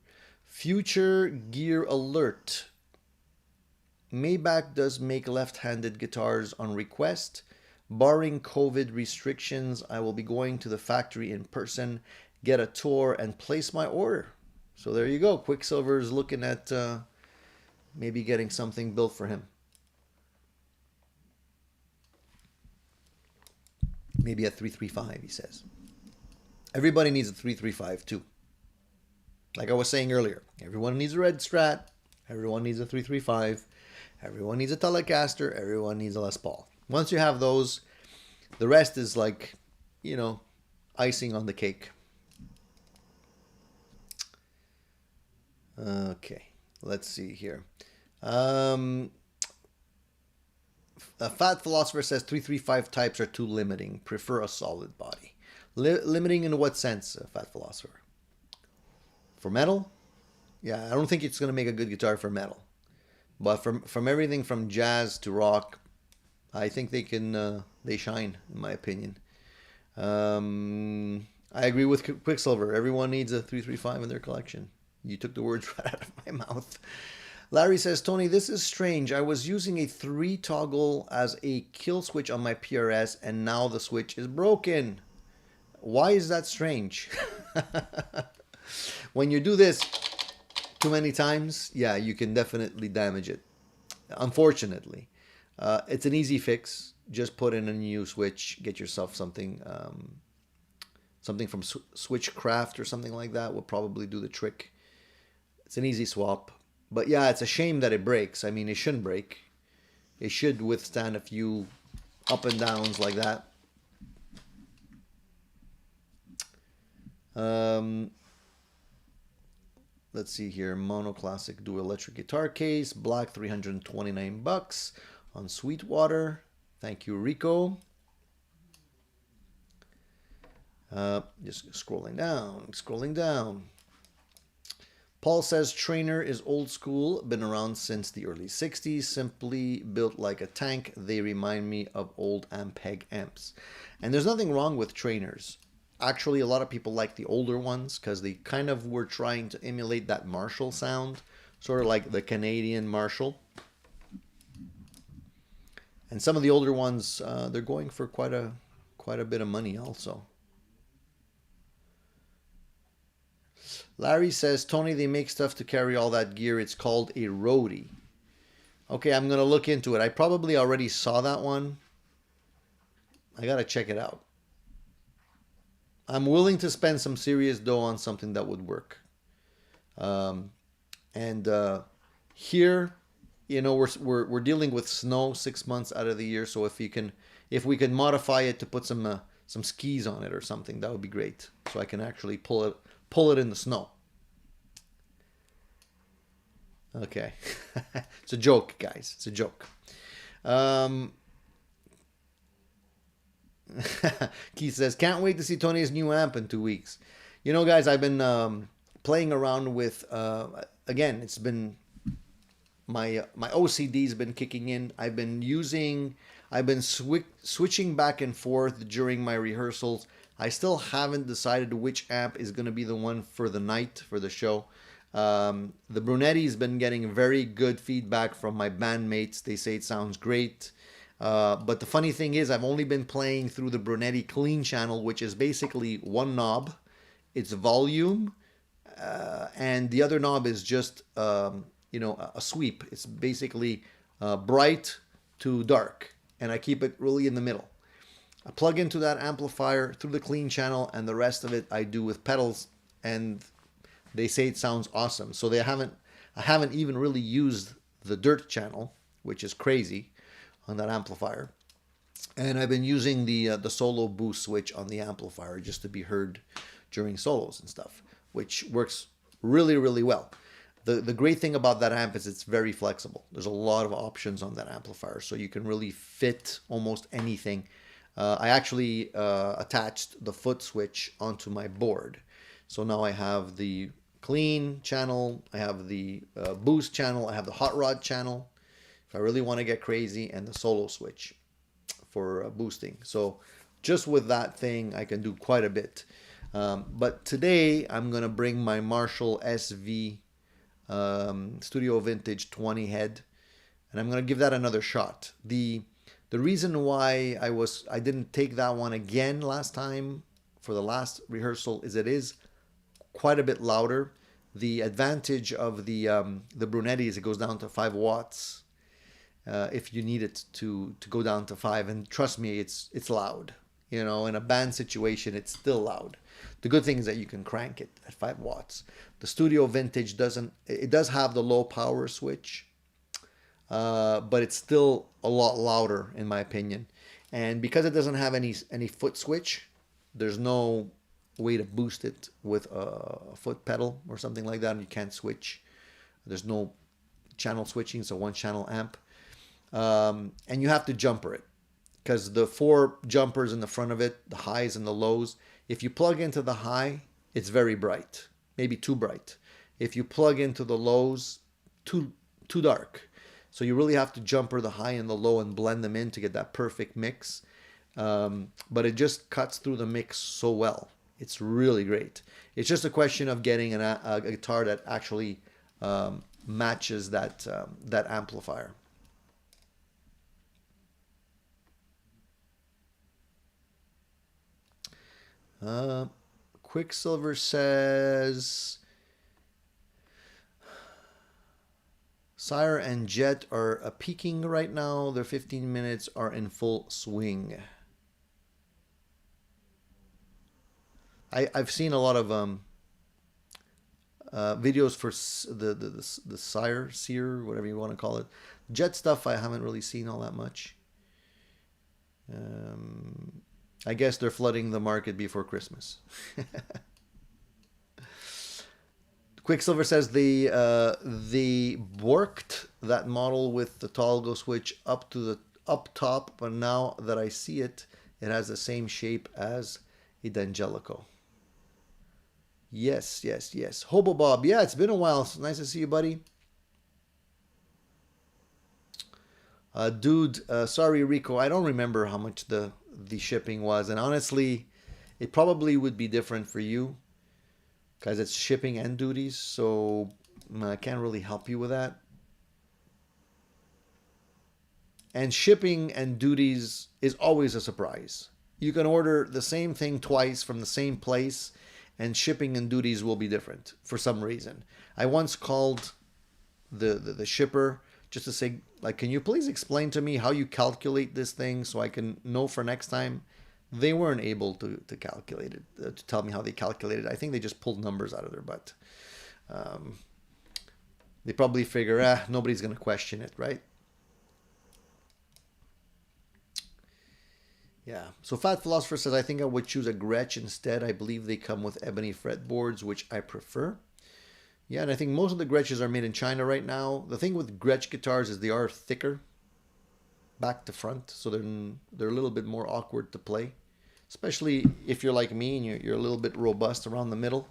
Future gear alert. Maybach does make left-handed guitars on request. Barring COVID restrictions, I will be going to the factory in person, get a tour, and place my order. So there you go. Quicksilver is looking at maybe getting something built for him. Maybe a 335, he says. Everybody needs a 335 too. Like I was saying earlier, everyone needs a red Strat. Everyone needs a 335. Everyone needs a Telecaster. Everyone needs a Les Paul. Once you have those, the rest is like, icing on the cake. Okay, let's see here. A Fat Philosopher says 335 types are too limiting. Prefer a solid body. Limiting in what sense, Fat Philosopher? For metal? Yeah, I don't think it's going to make a good guitar for metal. But from everything from jazz to rock, I think they shine, in my opinion. I agree with Quicksilver. Everyone needs a 335 in their collection. You took the words right out of my mouth. Larry says, Tony, this is strange. I was using a 3 toggle as a kill switch on my PRS, and now the switch is broken. Why is that strange? When you do this too many times, yeah, you can definitely damage it. Unfortunately, it's an easy fix. Just put in a new switch, get yourself something from Switchcraft or something like that will probably do the trick. It's an easy swap. But yeah, it's a shame that it breaks. I mean, it shouldn't break. it should withstand a few up and downs like that. Let's see here. Mono Classic Dual Electric Guitar Case, black, $329 on Sweetwater. Thank you, Rico. Just scrolling down. Paul says Trainer is old school, been around since the early 60s, simply built like a tank. They remind me of old Ampeg amps. And there's nothing wrong with Trainers. Actually, a lot of people like the older ones because they kind of were trying to emulate that Marshall sound, sort of like the Canadian Marshall. And some of the older ones, they're going for quite a bit of money also. Larry says, Tony, they make stuff to carry all that gear. It's called a roadie. Okay, I'm going to look into it. I probably already saw that one. I got to check it out. I'm willing to spend some serious dough on something that would work. Here, you know, we're dealing with snow 6 months out of the year. So if we can modify it to put some skis on it or something, that would be great. So I can actually pull it in the snow. Okay. It's a joke, guys. It's a joke. Keith says, can't wait to see Tony's new amp in 2 weeks. You know, guys, I've been playing around with, again, it's been, my OCD's been kicking in. I've been switching back and forth during my rehearsals. I still haven't decided which amp is going to be the one for the night, for the show. The Brunetti's been getting very good feedback from my bandmates. They say it sounds great. But the funny thing is, I've only been playing through the Brunetti clean channel, which is basically one knob. It's volume, and the other knob is just, a sweep. It's basically bright to dark, and I keep it really in the middle. I plug into that amplifier through the clean channel, and the rest of it I do with pedals, and they say it sounds awesome. So I haven't even really used the dirt channel, which is crazy, on that amplifier. And I've been using the solo boost switch on the amplifier just to be heard during solos and stuff, which works really, really well. The great thing about that amp is it's very flexible. There's a lot of options on that amplifier, so you can really fit almost anything. I actually attached the foot switch onto my board. So now I have the clean channel, I have the boost channel, I have the hot rod channel, if I really want to get crazy, and the solo switch for boosting. So just with that thing, I can do quite a bit. But today, I'm going to bring my Marshall SV Studio Vintage 20 head, and I'm going to give that another shot. The reason why I didn't take that one again last time for the last rehearsal is it is quite a bit louder. The advantage of the Brunetti is it goes down to 5 watts if you need it to go down to 5. And trust me, it's loud. You know, in a band situation, it's still loud. The good thing is that you can crank it at 5 watts. The Studio Vintage doesn't. It does have the low power switch, but it's still a lot louder in my opinion. And because it doesn't have any foot switch, there's no way to boost it with a foot pedal or something like that. And you can't switch. There's no channel switching. It's a 1-channel amp, and you have to jumper it because the 4 jumpers in the front of it, the highs and the lows. If you plug into the high, it's very bright, maybe too bright. If you plug into the lows, too dark. So you really have to jumper the high and the low and blend them in to get that perfect mix. But it just cuts through the mix so well. It's really great. It's just a question of getting a guitar that actually matches that amplifier. Quicksilver says Sire and Jet are peaking right now. Their 15 minutes are in full swing. I've seen a lot of videos for the Sire, whatever you want to call it. Jet stuff I haven't really seen all that much. I guess they're flooding the market before Christmas. Quicksilver says they worked that model with the toggle switch up to the up top, but now that I see it, it has the same shape as a D'Angelico. Yes, yes, yes. Hobo Bob, yeah, it's been a while. It's nice to see you, buddy. Dude, sorry, Rico, I don't remember how much the shipping was, and honestly, it probably would be different for you because it's shipping and duties, so I can't really help you with that. And shipping and duties is always a surprise. You can order the same thing twice from the same place, and shipping and duties will be different for some reason. I once called the shipper just to say, like, can you please explain to me how you calculate this thing so I can know for next time? They weren't able to calculate it, to tell me how they calculated it. I think they just pulled numbers out of their butt. They probably figure, nobody's going to question it, right? Yeah. So Fat Philosopher says, I think I would choose a Gretsch instead. I believe they come with ebony fretboards, which I prefer. Yeah, and I think most of the Gretsches are made in China right now. The thing with Gretsch guitars is they are thicker back to front, so they're a little bit more awkward to play, especially if you're like me and you're a little bit robust around the middle.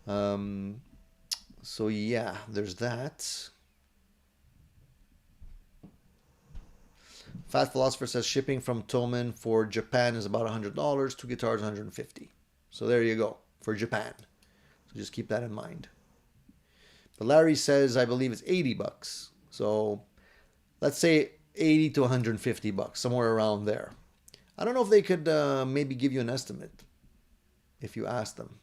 So yeah, there's that. Fat Philosopher says shipping from Toman for Japan is about $100. Two guitars, $150. So there you go for Japan. So just keep that in mind. But Larry says I believe it's $80. So let's say 80 to 150 bucks, somewhere around there. I don't know if they could maybe give you an estimate if you ask them.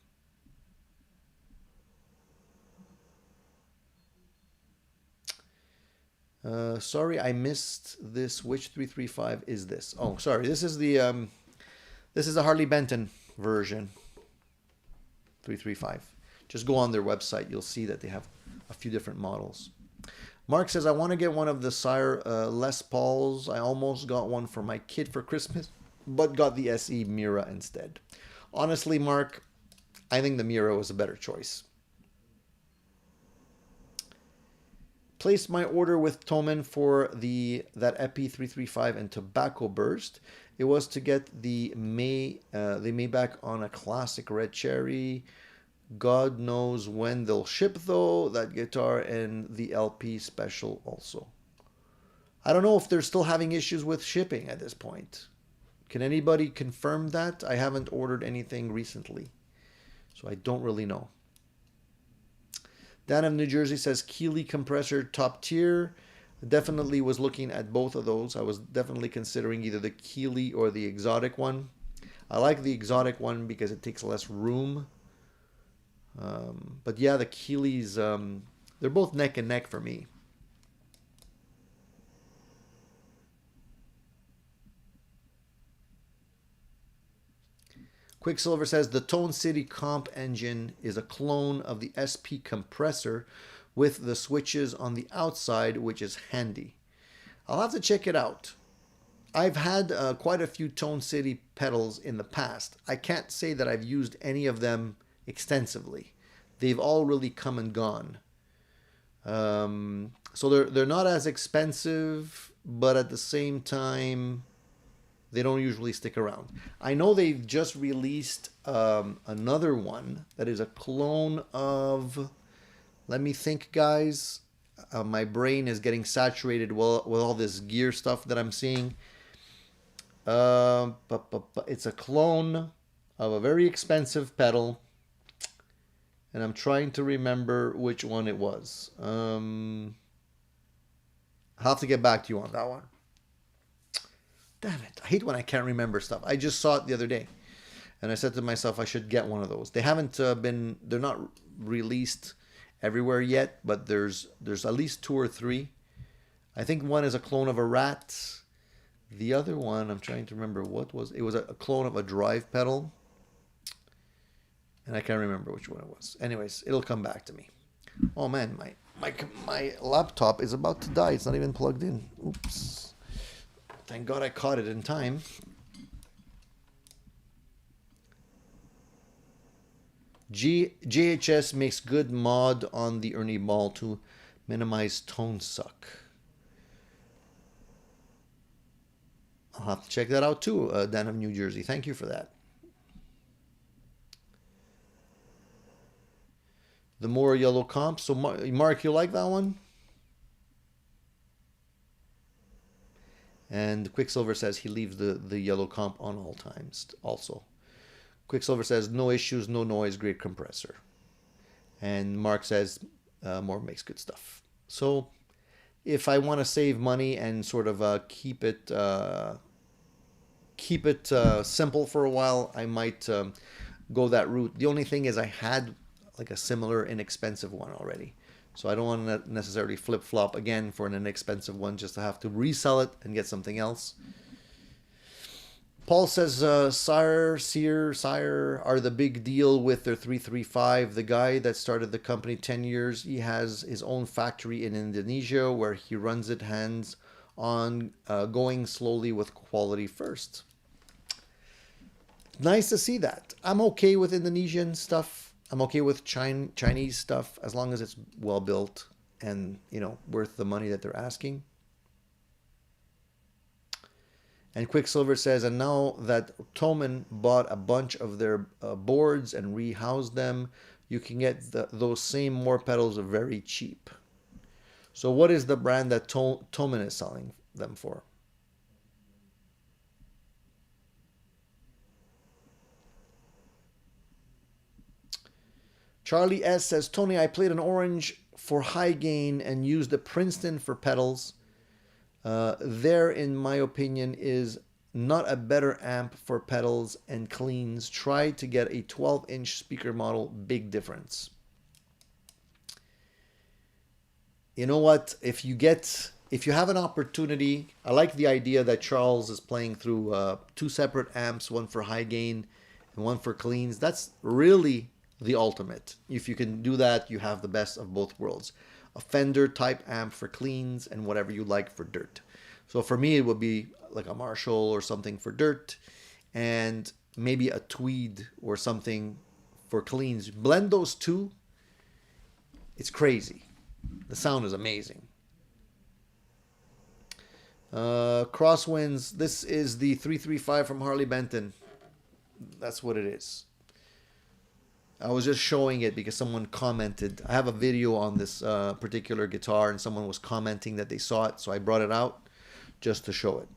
Sorry, I missed this. Which 335 is this? Oh, sorry. This is the Harley Benton version 335. Just go on their website. You'll see that they have a few different models. Mark says, I want to get one of the Sire Les Pauls. I almost got one for my kid for Christmas, but got the SE Mira instead. Honestly, Mark, I think the Mira was a better choice. Placed my order with Toman for that Epi 335 and Tobacco Burst. It was to get the Maybach on a classic red cherry. God knows when they'll ship though, that guitar and the LP special also. I don't know if they're still having issues with shipping at this point. Can anybody confirm that? I haven't ordered anything recently, so I don't really know. Dan of New Jersey says Keeley compressor top tier. Definitely was looking at both of those. I was definitely considering either the Keeley or the exotic one. I like the exotic one because it takes less room. But yeah, the Keeleys, they're both neck and neck for me. Quicksilver says the Tone City comp engine is a clone of the SP compressor with the switches on the outside, which is handy. I'll have to check it out. I've had quite a few Tone City pedals in the past. I can't say that I've used any of them extensively. They've all really come and gone. So they're not as expensive, but at the same time, they don't usually stick around. I know they've just released another one that is a clone of, let me think, guys. My brain is getting saturated with all this gear stuff that I'm seeing. It's a clone of a very expensive pedal. And I'm trying to remember which one it was. I'll have to get back to you on that one. Damn it. I hate when I can't remember stuff. I just saw it the other day. And I said to myself, I should get one of those. They haven't they're not released everywhere yet, but there's at least 2 or 3. I think one is a clone of a Rat. The other one, I'm trying to remember what was. It was a clone of a drive pedal. And I can't remember which one it was. Anyways, it'll come back to me. Oh man, my laptop is about to die. It's not even plugged in. Oops. Thank God I caught it in time. JHS makes good mod on the Ernie Ball to minimize tone suck. I'll have to check that out too, Dan of New Jersey. Thank you for that. The more yellow comp. So, Mark, you like that one? And Quicksilver says he leaves the yellow comp on all times also. Quicksilver says, no issues, no noise, great compressor. And Mark says, more makes good stuff. So if I want to save money and sort of keep it simple for a while, I might go that route. The only thing is I had like a similar inexpensive one already. So I don't want to necessarily flip-flop again for an inexpensive one just to have to resell it and get something else. Paul says, Sire are the big deal with their 335. The guy that started the company 10 years, he has his own factory in Indonesia where he runs it hands on, going slowly with quality first. Nice to see that. I'm okay with Indonesian stuff. I'm okay with Chinese stuff as long as it's well built and, worth the money that they're asking. And Quicksilver says, and now that Thomann bought a bunch of their boards and rehoused them, you can get those same more pedals very cheap. So what is the brand that Thomann is selling them for? Charlie S says, Tony, I played an orange for high gain and used a Princeton for pedals. There, in my opinion, is not a better amp for pedals and cleans. Try to get a 12-inch speaker model. Big difference. You know what? If you have an opportunity, I like the idea that Charles is playing through two separate amps, one for high gain and one for cleans. That's really the ultimate. If you can do that, you have the best of both worlds. A Fender type amp for cleans and whatever you like for dirt. So for me, it would be like a Marshall or something for dirt and maybe a Tweed or something for cleans. Blend those two. It's crazy. The sound is amazing. Crosswinds. This is the 335 from Harley Benton. That's what it is. I was just showing it because someone commented. I have a video on this particular guitar and someone was commenting that they saw it. So I brought it out just to show it.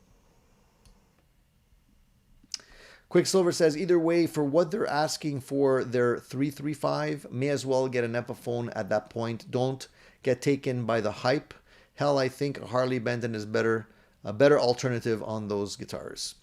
Quicksilver says, either way, for what they're asking for their 335, may as well get an Epiphone at that point. Don't get taken by the hype. Hell, I think a Harley Benton is a better alternative on those guitars.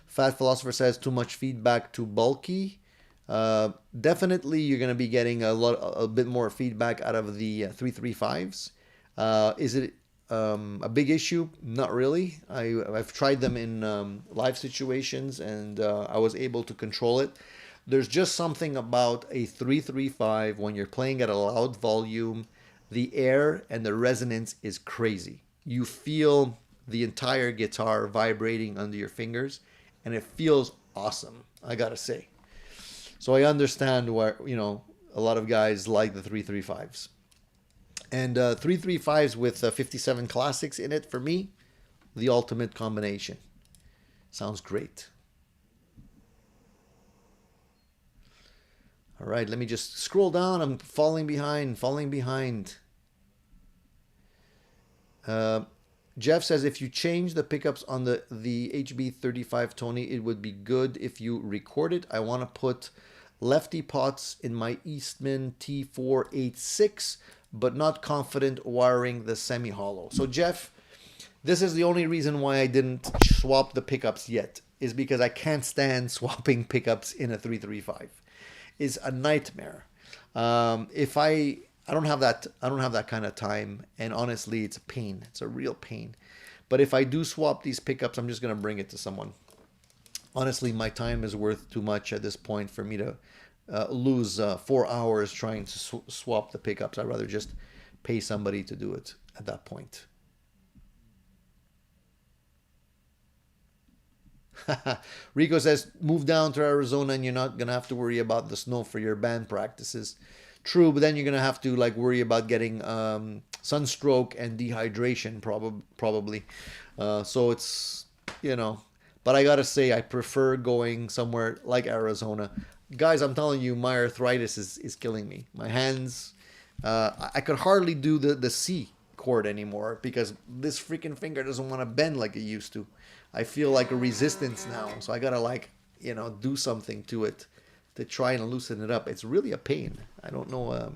Fat Philosopher says too much feedback, too bulky. Definitely you're going to be getting a bit more feedback out of the 335s. Is it a big issue? Not really. I've tried them in live situations and I was able to control it. There's just something about a 335 when you're playing at a loud volume, the air and the resonance is crazy. You feel the entire guitar vibrating under your fingers and it feels awesome, I gotta say. So I understand why, a lot of guys like the 335s. And 335s with 57 classics in it, for me, the ultimate combination. Sounds great. All right, let me just scroll down. I'm falling behind. Jeff says, if you change the pickups on the HB35 Tony, it would be good if you record it. I want to put lefty pots in my Eastman T486, but not confident wiring the semi-hollow. So Jeff, this is the only reason why I didn't swap the pickups yet, is because I can't stand swapping pickups in a 335. It's a nightmare. If I don't have that kind of time, and honestly, it's a pain. It's a real pain. But if I do swap these pickups, I'm just going to bring it to someone. Honestly, my time is worth too much at this point for me to lose 4 hours trying to swap the pickups. I'd rather just pay somebody to do it at that point. Rico says, move down to Arizona and you're not going to have to worry about the snow for your band practices. True, but then you're going to have to like worry about getting sunstroke and dehydration probably. So it's, you know, but I got to say, I prefer going somewhere like Arizona. Guys, I'm telling you, my arthritis is killing me. My hands, I could hardly do the C chord anymore because this freaking finger doesn't want to bend like it used to. I feel like a resistance now, so I gotta like, you know, do something to it to try and loosen it up. It's really a pain. I don't know.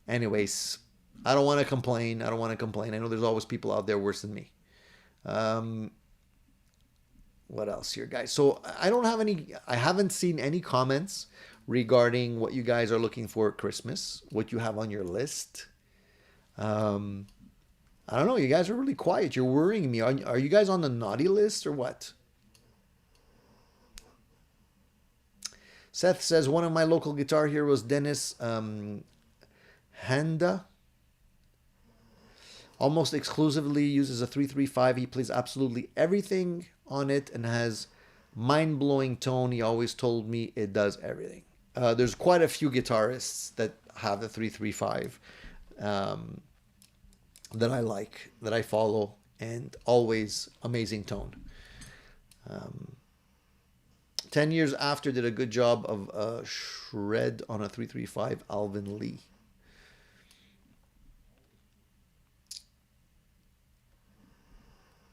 Anyways, I don't want to complain. I don't want to complain. I know there's always people out there worse than me. What else here, guys? So I don't have any. I haven't seen any comments regarding what you guys are looking for at Christmas. What you have on your list. I don't know. You guys are really quiet. You're worrying me. Are you guys on the naughty list or what? Seth says, one of my local guitar heroes, Dennis Handa, almost exclusively uses a 335. He plays absolutely everything on it and has mind-blowing tone. He always told me it does everything. There's quite a few guitarists that have the 335. That I like, that I follow, and always amazing tone. 10 years after did a good job of shred on a 335 Alvin Lee.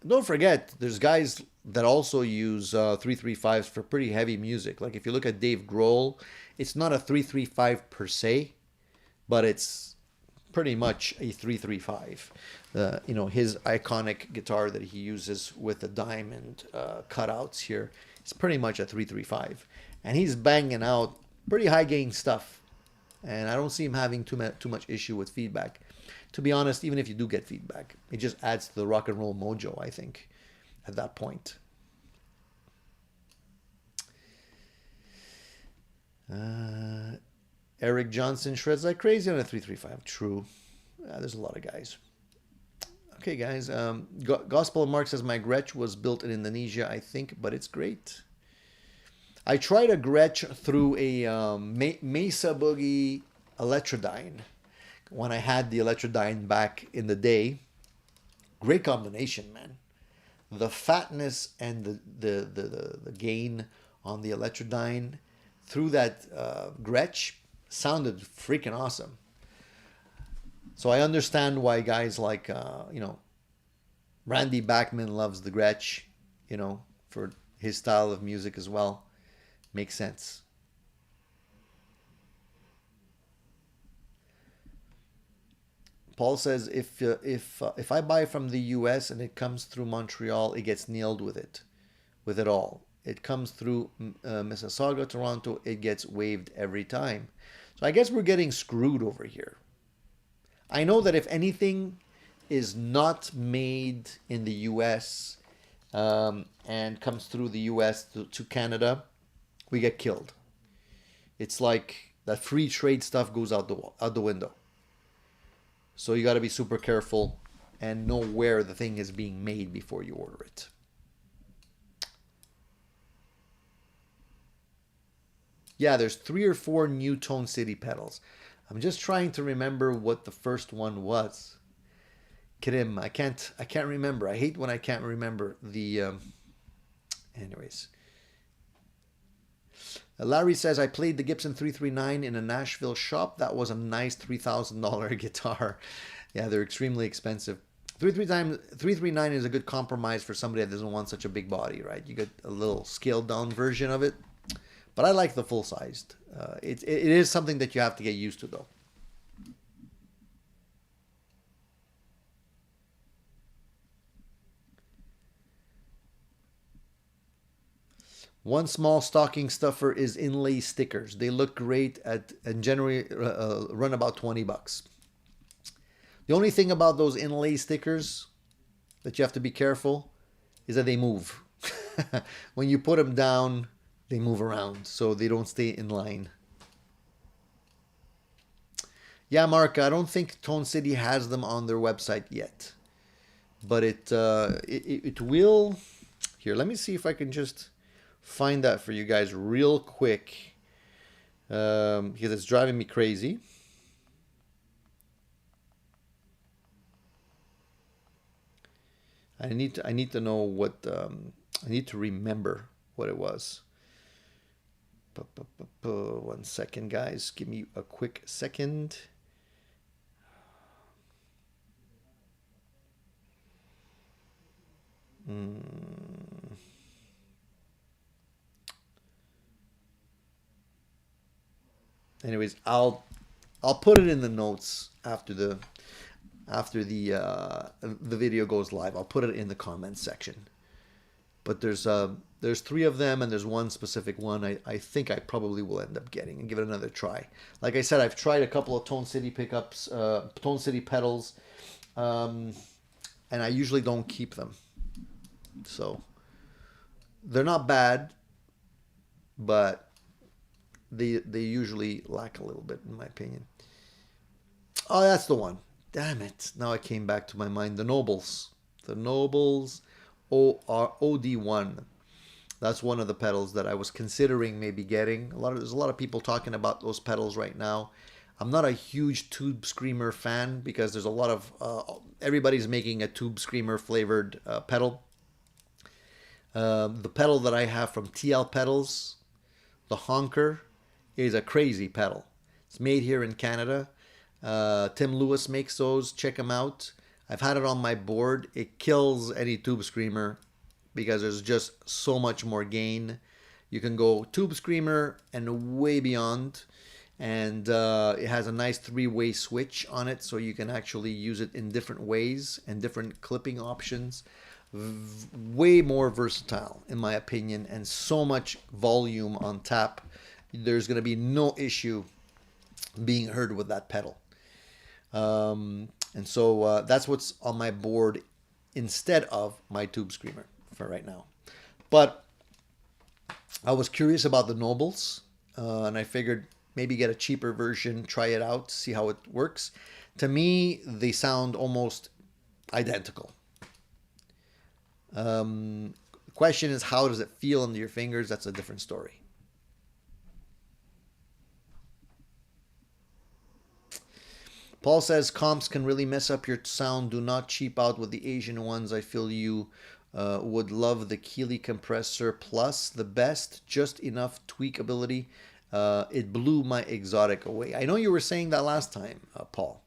Don't forget, there's guys that also use 335s for pretty heavy music. Like if you look at Dave Grohl, it's not a 335 per se, but it's pretty much a 335. You know, his iconic guitar that he uses with the diamond cutouts here is pretty much a 335. And he's banging out pretty high gain stuff. And I don't see him having too much issue with feedback. To be honest, even if you do get feedback, it just adds to the rock and roll mojo, I think, at that point. Eric Johnson shreds like crazy on a 335. True. There's a lot of guys. Okay, guys. Gospel of Mark says my Gretsch was built in Indonesia, I think, but it's great. I tried a Gretsch through a Mesa Boogie Electrodyne when I had the Electrodyne back in the day. Great combination, man. The fatness and the gain on the Electrodyne through that Gretsch sounded freaking awesome. So I understand why guys like, you know, Randy Bachman loves the Gretsch, you know, for his style of music as well. Makes sense. Paul says if I buy from the U.S. and it comes through Montreal, it gets nailed with it all. It comes through Mississauga, Toronto, it gets waived every time. So I guess we're getting screwed over here. I know that if anything is not made in the U.S. And comes through the U.S. to Canada, we get killed. It's like that free trade stuff goes out the window. So you got to be super careful and know where the thing is being made before you order it. Yeah, there's 3 or 4 new Tone City pedals. I'm just trying to remember what the first one was. Krim, I can't remember. I hate when I can't remember the. Anyways, Larry says I played the Gibson 339 in a Nashville shop. That was a nice $3,000 guitar. Yeah, they're extremely expensive. 339 is a good compromise for somebody that doesn't want such a big body, right? You get a little scaled down version of it. But I like the full sized. It is something that you have to get used to, though. One small stocking stuffer is inlay stickers. They look great and generally run about $20. The only thing about those inlay stickers that you have to be careful is that they move. When you put them down, they move around, so they don't stay in line. Yeah, Mark, I don't think Tone City has them on their website yet, but it will. Here, let me see if I can just find that for you guys real quick, because it's driving me crazy. I need to know what I need to remember what it was. 1 second, guys. Give me a quick second. Anyways, I'll put it in the notes after the video goes live. I'll put it in the comments section. But there's 3 of them, and there's one specific one I think I probably will end up getting and give it another try. Like I said, I've tried a couple of Tone City pickups, Tone City pedals, and I usually don't keep them. So they're not bad, but they usually lack a little bit, in my opinion. Oh, that's the one. Damn it. Now it came back to my mind. The Nobles. The Nobles OD1. That's one of the pedals that I was considering maybe getting. There's a lot of people talking about those pedals right now. I'm not a huge Tube Screamer fan because there's a lot of everybody's making a Tube Screamer flavored pedal. The pedal that I have from TL Pedals, the Honker, is a crazy pedal. It's made here in Canada. Tim Lewis makes those. Check him out. I've had it on my board. It kills any Tube Screamer because there's just so much more gain. You can go Tube Screamer and way beyond. And it has a nice 3-way switch on it, so you can actually use it in different ways and different clipping options. Way more versatile, in my opinion, and so much volume on tap. There's going to be no issue being heard with that pedal. And so that's what's on my board instead of my Tube Screamer for right now. But I was curious about the Nobles, and I figured maybe get a cheaper version, try it out, see how it works. To me, they sound almost identical. The question is, how does it feel under your fingers? That's a different story. Paul says comps can really mess up your sound. Do not cheap out with the Asian ones. I feel you would love the Keeley Compressor Plus, the best, just enough tweakability. It blew my exotic away. I know you were saying that last time, Paul.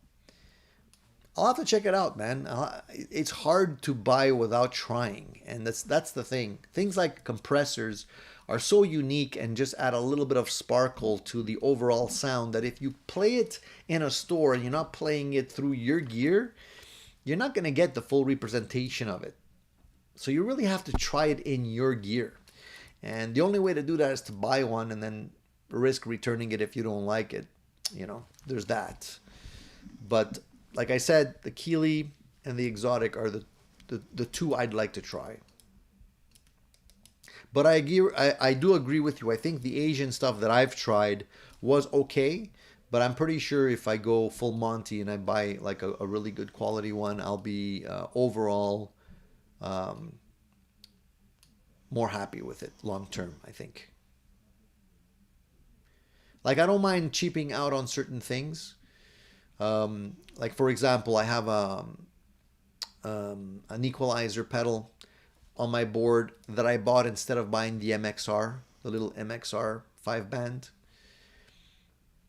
I'll have to check it out, man. It's hard to buy without trying, and that's the thing. Things like compressors are so unique and just add a little bit of sparkle to the overall sound that if you play it in a store and you're not playing it through your gear, you're not going to get the full representation of it. So you really have to try it in your gear. And the only way to do that is to buy one and then risk returning it if you don't like it. You know, there's that. But like I said, the Keeley and the Exotic are the 2 I'd like to try. But I do agree with you. I think the Asian stuff that I've tried was okay, but I'm pretty sure if I go full Monty and I buy like a really good quality one, I'll be overall more happy with it long term, I think. Like, I don't mind cheaping out on certain things. Like, for example, I have an equalizer pedal on my board that I bought instead of buying the MXR, the little MXR 5-band.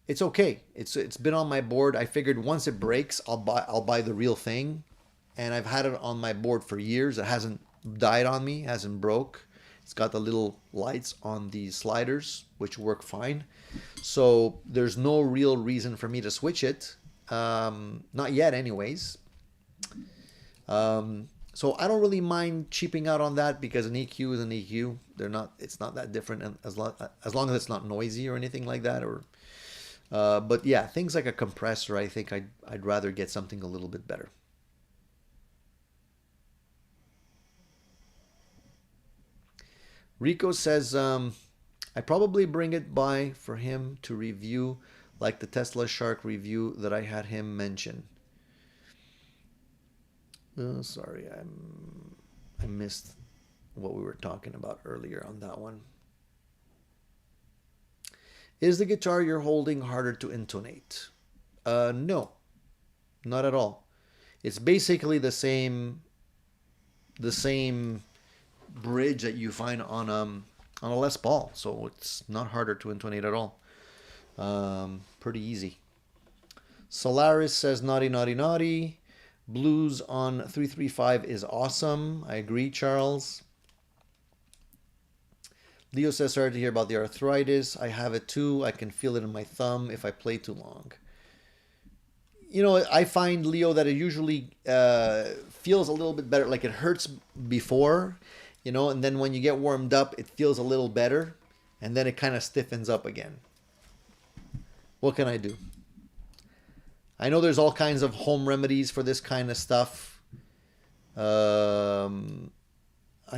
It's okay. It's been on my board. I figured once it breaks, I'll buy the real thing, and I've had it on my board for years. It hasn't died on me, hasn't broke. It's got the little lights on the sliders, which work fine. So there's no real reason for me to switch it. Not yet, anyways. So I don't really mind cheaping out on that because an EQ is an EQ. It's not that different, and as long as it's not noisy or anything like that. But yeah, things like a compressor, I think I'd rather get something a little bit better. Rico says, I probably bring it by for him to review, like the Tesla Shark review that I had him mention. Oh, sorry, I missed what we were talking about earlier on that one. Is the guitar you're holding harder to intonate? No, not at all. It's basically the same bridge that you find on a Les Paul, so it's not harder to intonate at all. Pretty easy. Solaris says naughty, naughty, naughty. Blues on 335 is awesome. I agree, Charles. Leo says, sorry to hear about the arthritis. I have it too. I can feel it in my thumb if I play too long. You know, I find, Leo, that it usually feels a little bit better. Like it hurts before, you know, and then when you get warmed up, it feels a little better. And then it kind of stiffens up again. What can I do? I know there's all kinds of home remedies for this kind of stuff. I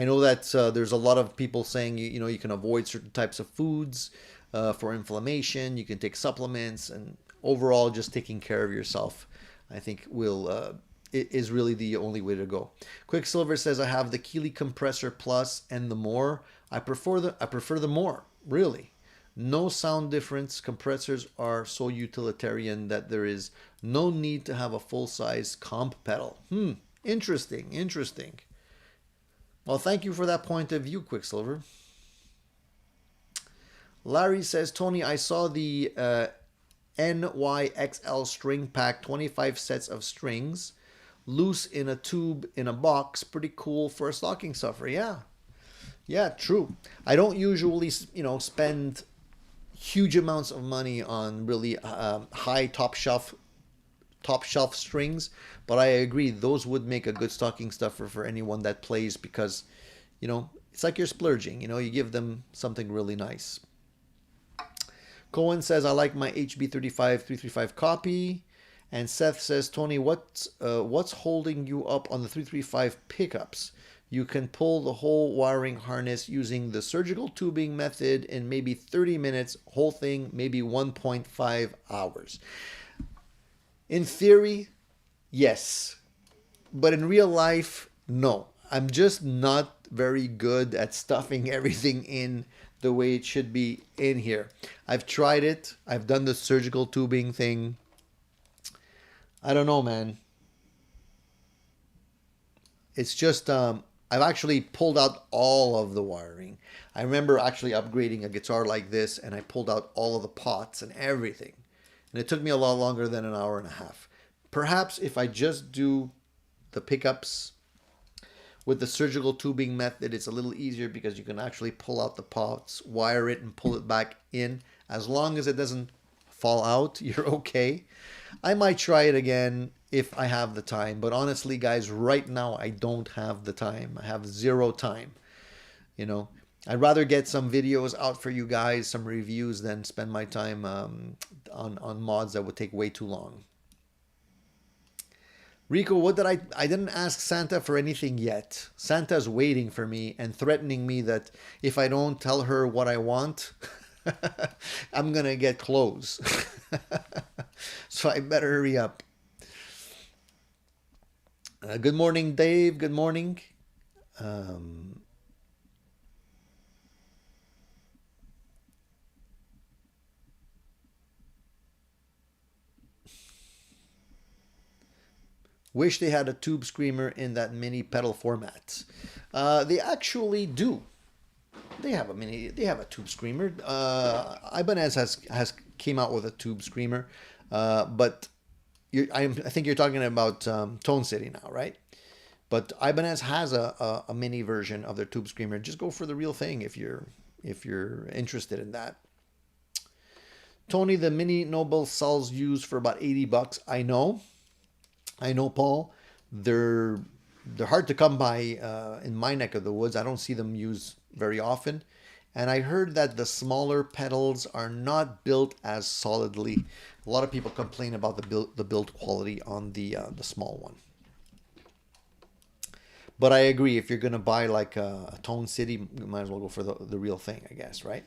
know that there's a lot of people saying, you know, you can avoid certain types of foods for inflammation. You can take supplements, and overall, just taking care of yourself, I think, is really the only way to go. Quicksilver says, I have the Keeley Compressor Plus and the More. I prefer the More, really. No sound difference. Compressors are so utilitarian that there is no need to have a full-size comp pedal. Interesting. Well, thank you for that point of view, Quicksilver. Larry says, Tony, I saw the NYXL string pack, 25 sets of strings, loose in a tube in a box. Pretty cool for a stocking stuffer. Yeah, true. I don't usually, spend huge amounts of money on really high top shelf strings, but I agree those would make a good stocking stuffer for anyone that plays, because it's like you're splurging. You give them something really nice. Cohen says, I like my HB35 335 copy. And Seth says, Tony, what's holding you up on the 335 pickups? You can pull the whole wiring harness using the surgical tubing method in maybe 30 minutes, whole thing maybe 1.5 hours. In theory, yes. But in real life, no. I'm just not very good at stuffing everything in the way it should be in here. I've tried it. I've done the surgical tubing thing. I don't know, man. It's just, I've actually pulled out all of the wiring. I remember actually upgrading a guitar like this, and I pulled out all of the pots and everything. And it took me a lot longer than an hour and a half. Perhaps if I just do the pickups with the surgical tubing method, it's a little easier because you can actually pull out the pots, wire it, and pull it back in. As long as it doesn't fall out, you're okay. I might try it again if I have the time. But honestly, guys, right now, I don't have the time. I have zero time. I'd rather get some videos out for you guys, some reviews, than spend my time on mods that would take way too long. Rico, what did I didn't ask Santa for anything yet. Santa's waiting for me and threatening me that if I don't tell her what I want, I'm going to get clothes. So I better hurry up. Good morning, Dave. Good morning. Wish they had a tube screamer in that mini pedal format. They actually do. They have a tube screamer. Ibanez has came out with a tube screamer, but I think you're talking about Tone City now, right? But Ibanez has a mini version of their tube screamer. Just go for the real thing if you're interested in that. Tony, the Mini Noble sells used for about $80. I know, Paul. They're hard to come by in my neck of the woods. I don't see them used very often. And I heard that the smaller pedals are not built as solidly. A lot of people complain about the build quality on the small one. But I agree, if you're gonna buy like a Tone City, you might as well go for the real thing, I guess, right?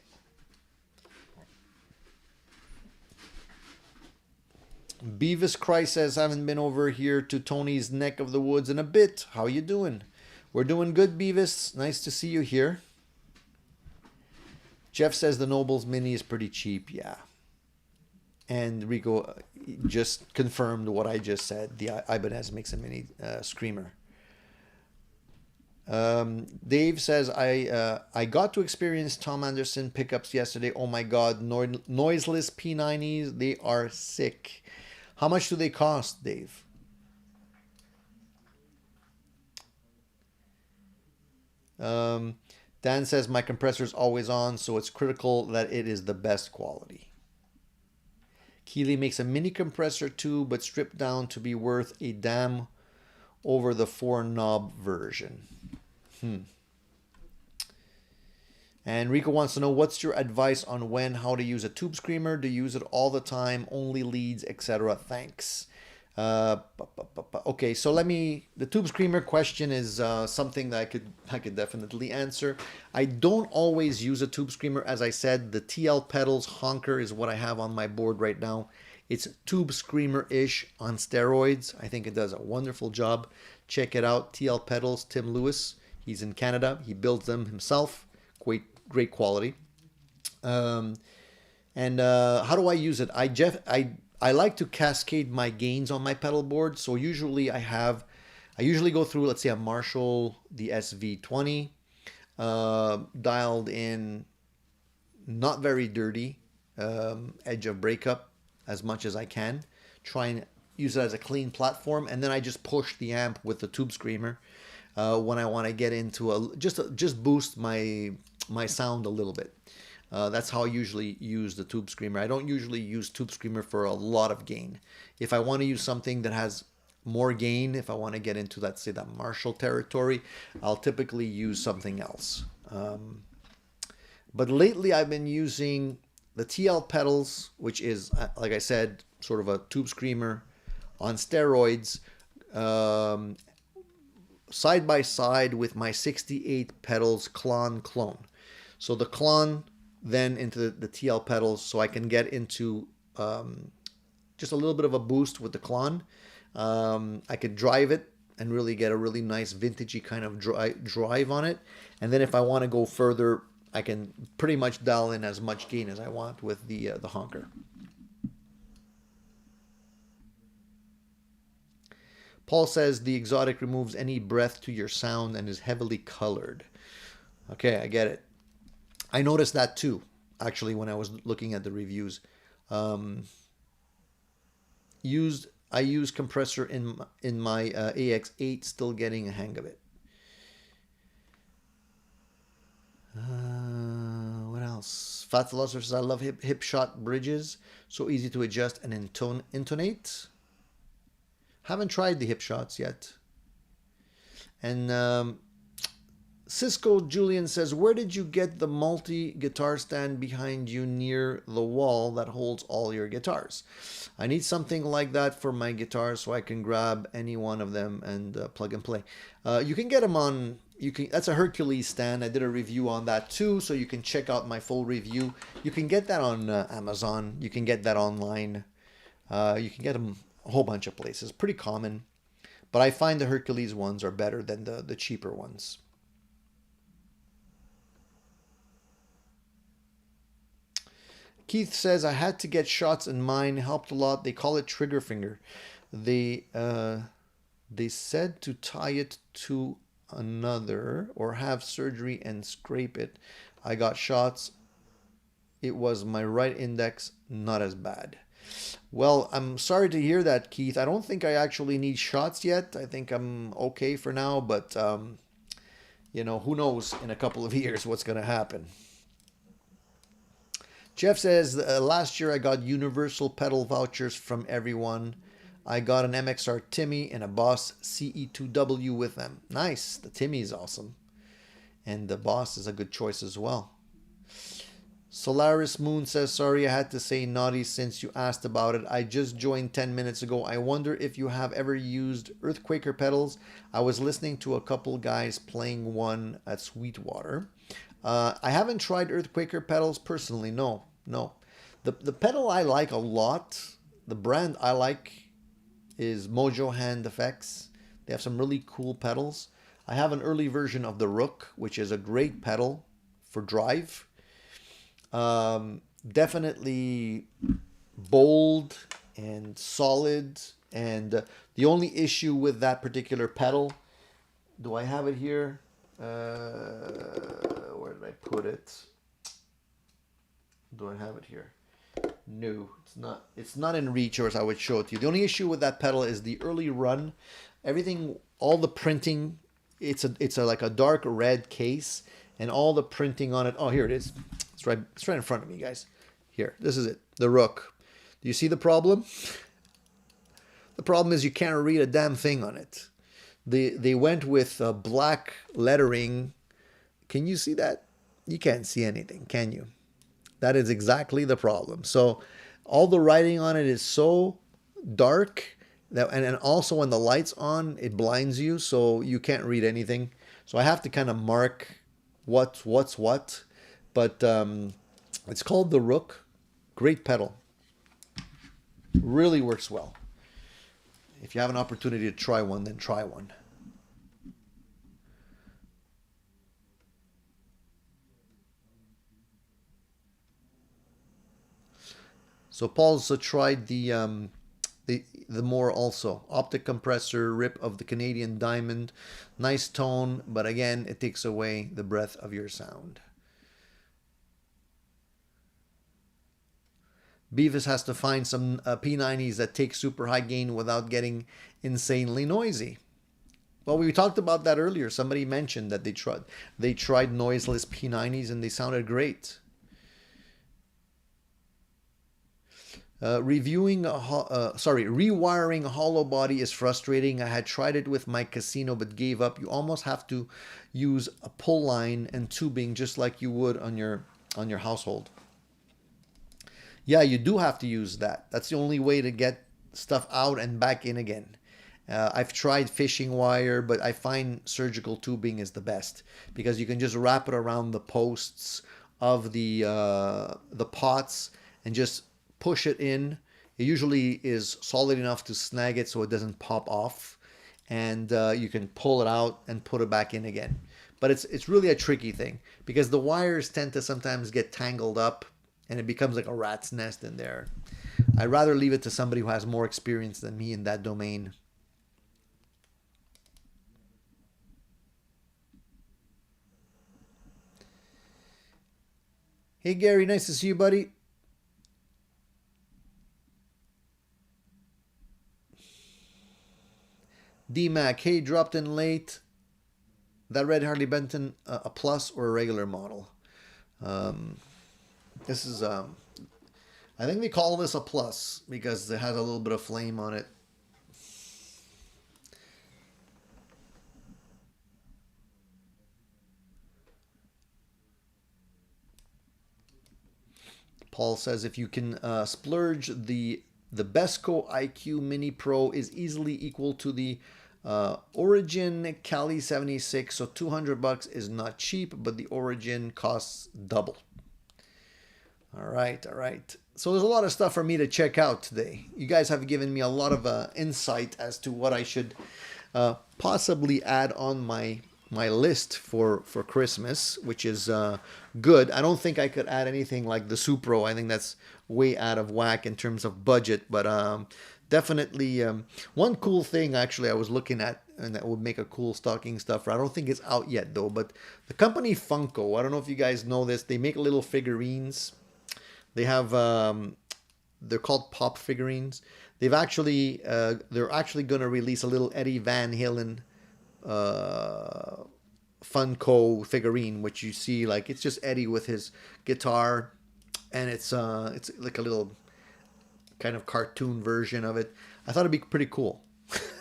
Beavis Christ says, haven't been over here to Tony's neck of the woods in a bit. How you doing? We're doing good, Beavis. Nice to see you here. Jeff says the Nobles Mini is pretty cheap. Yeah. And Rico just confirmed what I just said. The Ibanez makes a mini screamer. Dave says, I got to experience Tom Anderson pickups yesterday. Oh my God, noiseless P90s. They are sick. How much do they cost, Dave? Dan says, my compressor is always on, so it's critical that it is the best quality. Keeley makes a mini compressor too, but stripped down to be worth a damn over the 4-knob version. And Rico wants to know, what's your advice on how to use a tube screamer? Do you use it all the time, only leads, etc.? Thanks. Okay, so the tube screamer question is something that I could definitely answer. I don't always use a tube screamer. As I said, the TL Pedals honker is what I have on my board right now. It's tube screamer-ish on steroids. I think it does a wonderful job. Check it out, TL Pedals, Tim Lewis. He's in Canada. He builds them himself. Great quality. And how do I use it? I like to cascade my gains on my pedal board. So usually I usually go through, let's say, a Marshall, the SV20, dialed in, not very dirty, edge of breakup as much as I can. Try and use it as a clean platform, and then I just push the amp with the tube screamer when I want to get into just boost my sound a little bit. That's how I usually use the tube screamer. I don't usually use tube screamer for a lot of gain. If I want to use something that has more gain, if I want to get into, let's say, that Marshall territory, I'll typically use something else. But lately I've been using the TL pedals, which is, like I said, sort of a tube screamer on steroids, side by side with my 68 pedals clone. So the clone then into the TL pedals, so I can get into just a little bit of a boost with the clone. I could drive it and really get a really nice vintagey kind of drive on it. And then if I want to go further, I can pretty much dial in as much gain as I want with the honker. Paul says the exotic removes any breath to your sound and is heavily colored. Okay, I get it. I noticed that too, actually, when I was looking at the reviews. I use compressor in my AX8, still getting a hang of it. What else? Fat Philosopher says, I love hip shot bridges, so easy to adjust and intonate. Haven't tried the hip shots yet. And Cisco Julian says, where did you get the multi-guitar stand behind you near the wall that holds all your guitars? I need something like that for my guitar so I can grab any one of them and plug and play. You can get them on, that's a Hercules stand. I did a review on that too, so you can check out my full review. You can get that on Amazon. You can get that online. You can get them a whole bunch of places. Pretty common. But I find the Hercules ones are better than the cheaper ones. Keith says, I had to get shots in mine. Helped a lot. They call it trigger finger. They said to tie it to another or have surgery and scrape it. I got shots. It was my right index, not as bad. Well, I'm sorry to hear that, Keith. I don't think I actually need shots yet. I think I'm okay for now, but you know, who knows in a couple of years what's going to happen. Jeff says, last year I got universal pedal vouchers from everyone. I got an MXR Timmy and a Boss CE2W with them. Nice. The Timmy is awesome. And the Boss is a good choice as well. Solaris Moon says, sorry I had to say naughty since you asked about it. I just joined 10 minutes ago. I wonder if you have ever used Earthquaker pedals. I was listening to a couple guys playing one at Sweetwater. I haven't tried Earthquaker pedals personally. No, no. The pedal I like a lot, the brand I like is Mojo Hand Effects. They have some really cool pedals. I have an early version of the Rook, which is a great pedal for drive. Definitely bold and solid. And the only issue with that particular pedal, do I have it here? Where did I put it? Do I have it here? No, it's not. It's not in reach, or as I would show it to you. The only issue with that pedal is the early run. Everything, all the printing. It's like a dark red case, and all the printing on it. Oh, here it is. It's right in front of me, guys. Here, this is it. The Rook. Do you see the problem? The problem is you can't read a damn thing on it. They went with black lettering. Can you see that? You can't see anything, can you? That is exactly the problem. So all the writing on it is so dark that, and also when the light's on, it blinds you, so you can't read anything. So I have to kind of mark what's what. But it's called the Rook. Great pedal. Really works well. If you have an opportunity to try one, then try one. So Paul also tried the more also optic compressor rip of the Canadian Diamond. Nice tone, but again, it takes away the breadth of your sound. Beavis has to find some P90s that take super high gain without getting insanely noisy. Well, we talked about that earlier. Somebody mentioned that they tried noiseless P90s and they sounded great. Rewiring a hollow body is frustrating. I had tried it with my Casino but gave up. You almost have to use a pull line and tubing just like you would on your household. Yeah, you do have to use that. That's the only way to get stuff out and back in again. I've tried fishing wire, but I find surgical tubing is the best because you can just wrap it around the posts of the pots and just push it in. It usually is solid enough to snag it so it doesn't pop off, and you can pull it out and put it back in again. But it's really a tricky thing because the wires tend to sometimes get tangled up and it becomes like a rat's nest in there. I'd rather leave it to somebody who has more experience than me in that domain. Hey Gary, nice to see you, buddy. D-Mac, hey, dropped in late. That red Harley Benton, a plus or a regular model? This is, I think they call this a plus because it has a little bit of flame on it. Paul says if you can splurge, the Besco IQ Mini Pro is easily equal to the Origin Cali 76. So $200 is not cheap, but the Origin costs double. All right. So there's a lot of stuff for me to check out today. You guys have given me a lot of insight as to what I should possibly add on my list for Christmas, which is good. I don't think I could add anything like the Supro. I think that's way out of whack in terms of budget, but definitely one cool thing actually I was looking at and that would make a cool stocking stuffer. I don't think it's out yet though, but the company Funko, I don't know if you guys know this, they make little figurines. They have they're called pop figurines. They're actually going to release a little Eddie Van Halen Funko figurine, which you see like it's just Eddie with his guitar, and it's like a little kind of cartoon version of it. I thought it'd be pretty cool.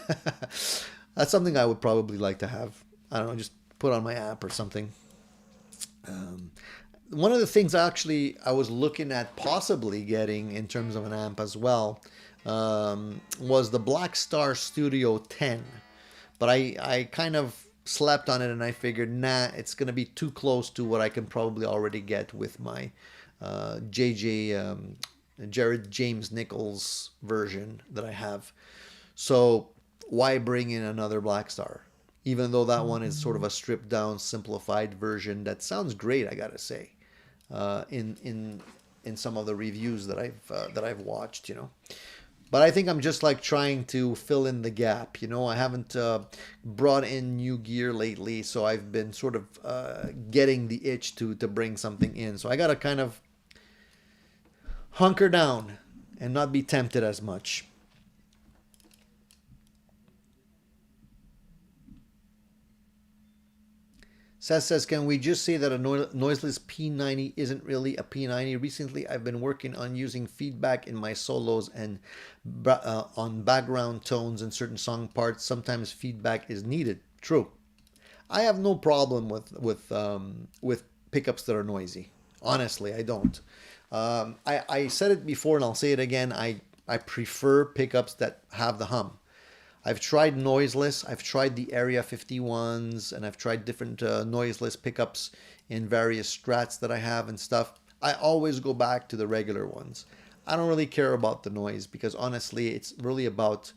That's something I would probably like to have. I don't know, just put on my app or something. one of the things actually I was looking at possibly getting in terms of an amp as well was the Black Star Studio 10. But I kind of slept on it and I figured, nah, it's going to be too close to what I can probably already get with my JJ Jared James Nichols version that I have. So why bring in another Black Star? Even though that one is sort of a stripped down, simplified version that sounds great, I gotta say, in some of the reviews that I've watched, you know. But I think I'm just like trying to fill in the gap, you know. I haven't brought in new gear lately, so I've been sort of getting the itch to bring something in. So I gotta kind of hunker down and not be tempted as much. Seth says, can we just say that a noiseless P90 isn't really a P90? Recently, I've been working on using feedback in my solos and on background tones in certain song parts. Sometimes feedback is needed. True. I have no problem with pickups that are noisy. Honestly, I don't. I said it before and I'll say it again. I prefer pickups that have the hum. I've tried noiseless, I've tried the Area 51s, and I've tried different noiseless pickups in various strats that I have and stuff. I always go back to the regular ones. I don't really care about the noise because honestly, it's really about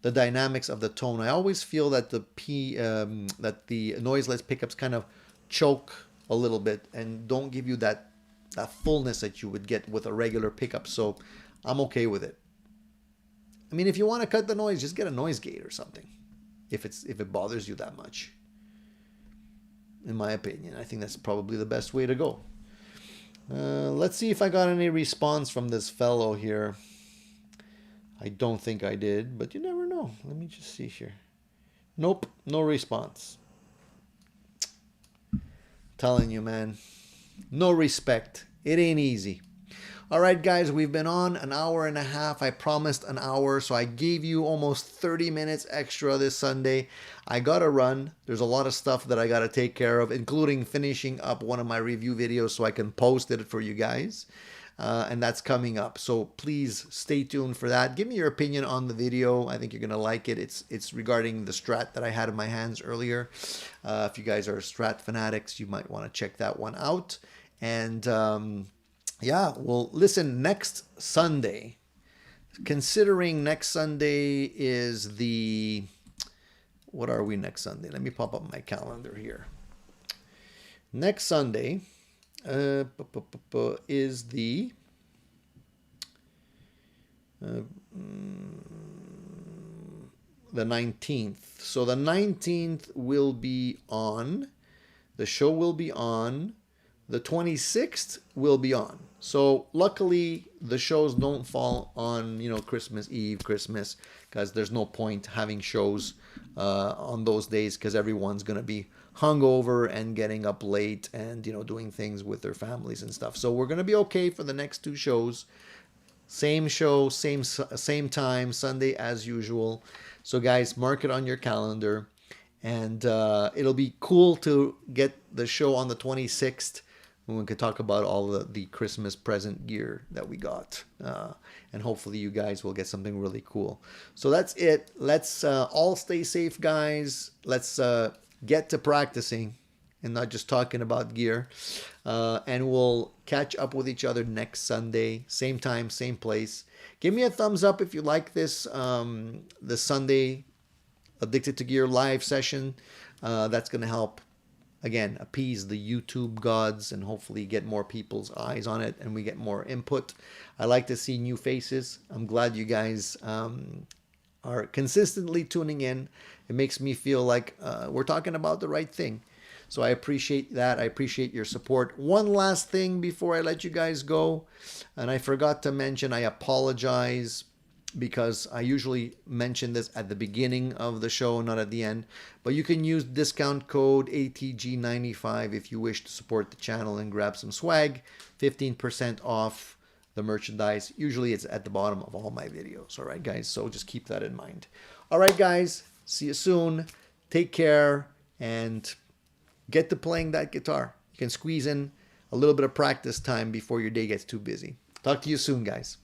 the dynamics of the tone. I always feel that the noiseless pickups kind of choke a little bit and don't give you that fullness that you would get with a regular pickup. So I'm okay with it. I mean, if you want to cut the noise, just get a noise gate or something. If it bothers you that much. In my opinion, I think that's probably the best way to go. Let's see if I got any response from this fellow here. I don't think I did, but you never know. Let me just see here. Nope, no response. Telling you, man. No respect. It ain't easy. All right, guys, we've been on an hour and a half. I promised an hour, so I gave you almost 30 minutes extra this Sunday. I got to run. There's a lot of stuff that I got to take care of, including finishing up one of my review videos so I can post it for you guys. And that's coming up. So please stay tuned for that. Give me your opinion on the video. I think you're going to like it. It's regarding the Strat that I had in my hands earlier. If you guys are Strat fanatics, you might want to check that one out. And yeah, well, listen, next Sunday, considering next Sunday is the, what are we next Sunday? Let me pop up my calendar here. Next Sunday is the 19th. So the 19th will be on, the show will be on, the 26th will be on. So luckily the shows don't fall on, you know, Christmas Eve, Christmas, because there's no point having shows on those days because everyone's going to be hungover and getting up late and, you know, doing things with their families and stuff. So we're going to be okay for the next two shows. Same show, same time, Sunday as usual. So guys, mark it on your calendar. And it'll be cool to get the show on the 26th. When we could talk about all the Christmas present gear that we got. And hopefully you guys will get something really cool. So that's it. Let's all stay safe, guys. Let's get to practicing and not just talking about gear. And we'll catch up with each other next Sunday. Same time, same place. Give me a thumbs up if you like this the Sunday Addicted to Gear live session. That's going to help, again, appease the YouTube gods and hopefully get more people's eyes on it and we get more input. I like to see new faces. I'm glad you guys are consistently tuning in. It makes me feel like we're talking about the right thing. So I appreciate that. I appreciate your support. One last thing before I let you guys go, and I forgot to mention, I apologize because I usually mention this at the beginning of the show, not at the end. But you can use discount code ATG95 if you wish to support the channel and grab some swag. 15% off the merchandise. Usually it's at the bottom of all my videos. All right, guys? So just keep that in mind. All right, guys. See you soon. Take care and get to playing that guitar. You can squeeze in a little bit of practice time before your day gets too busy. Talk to you soon, guys.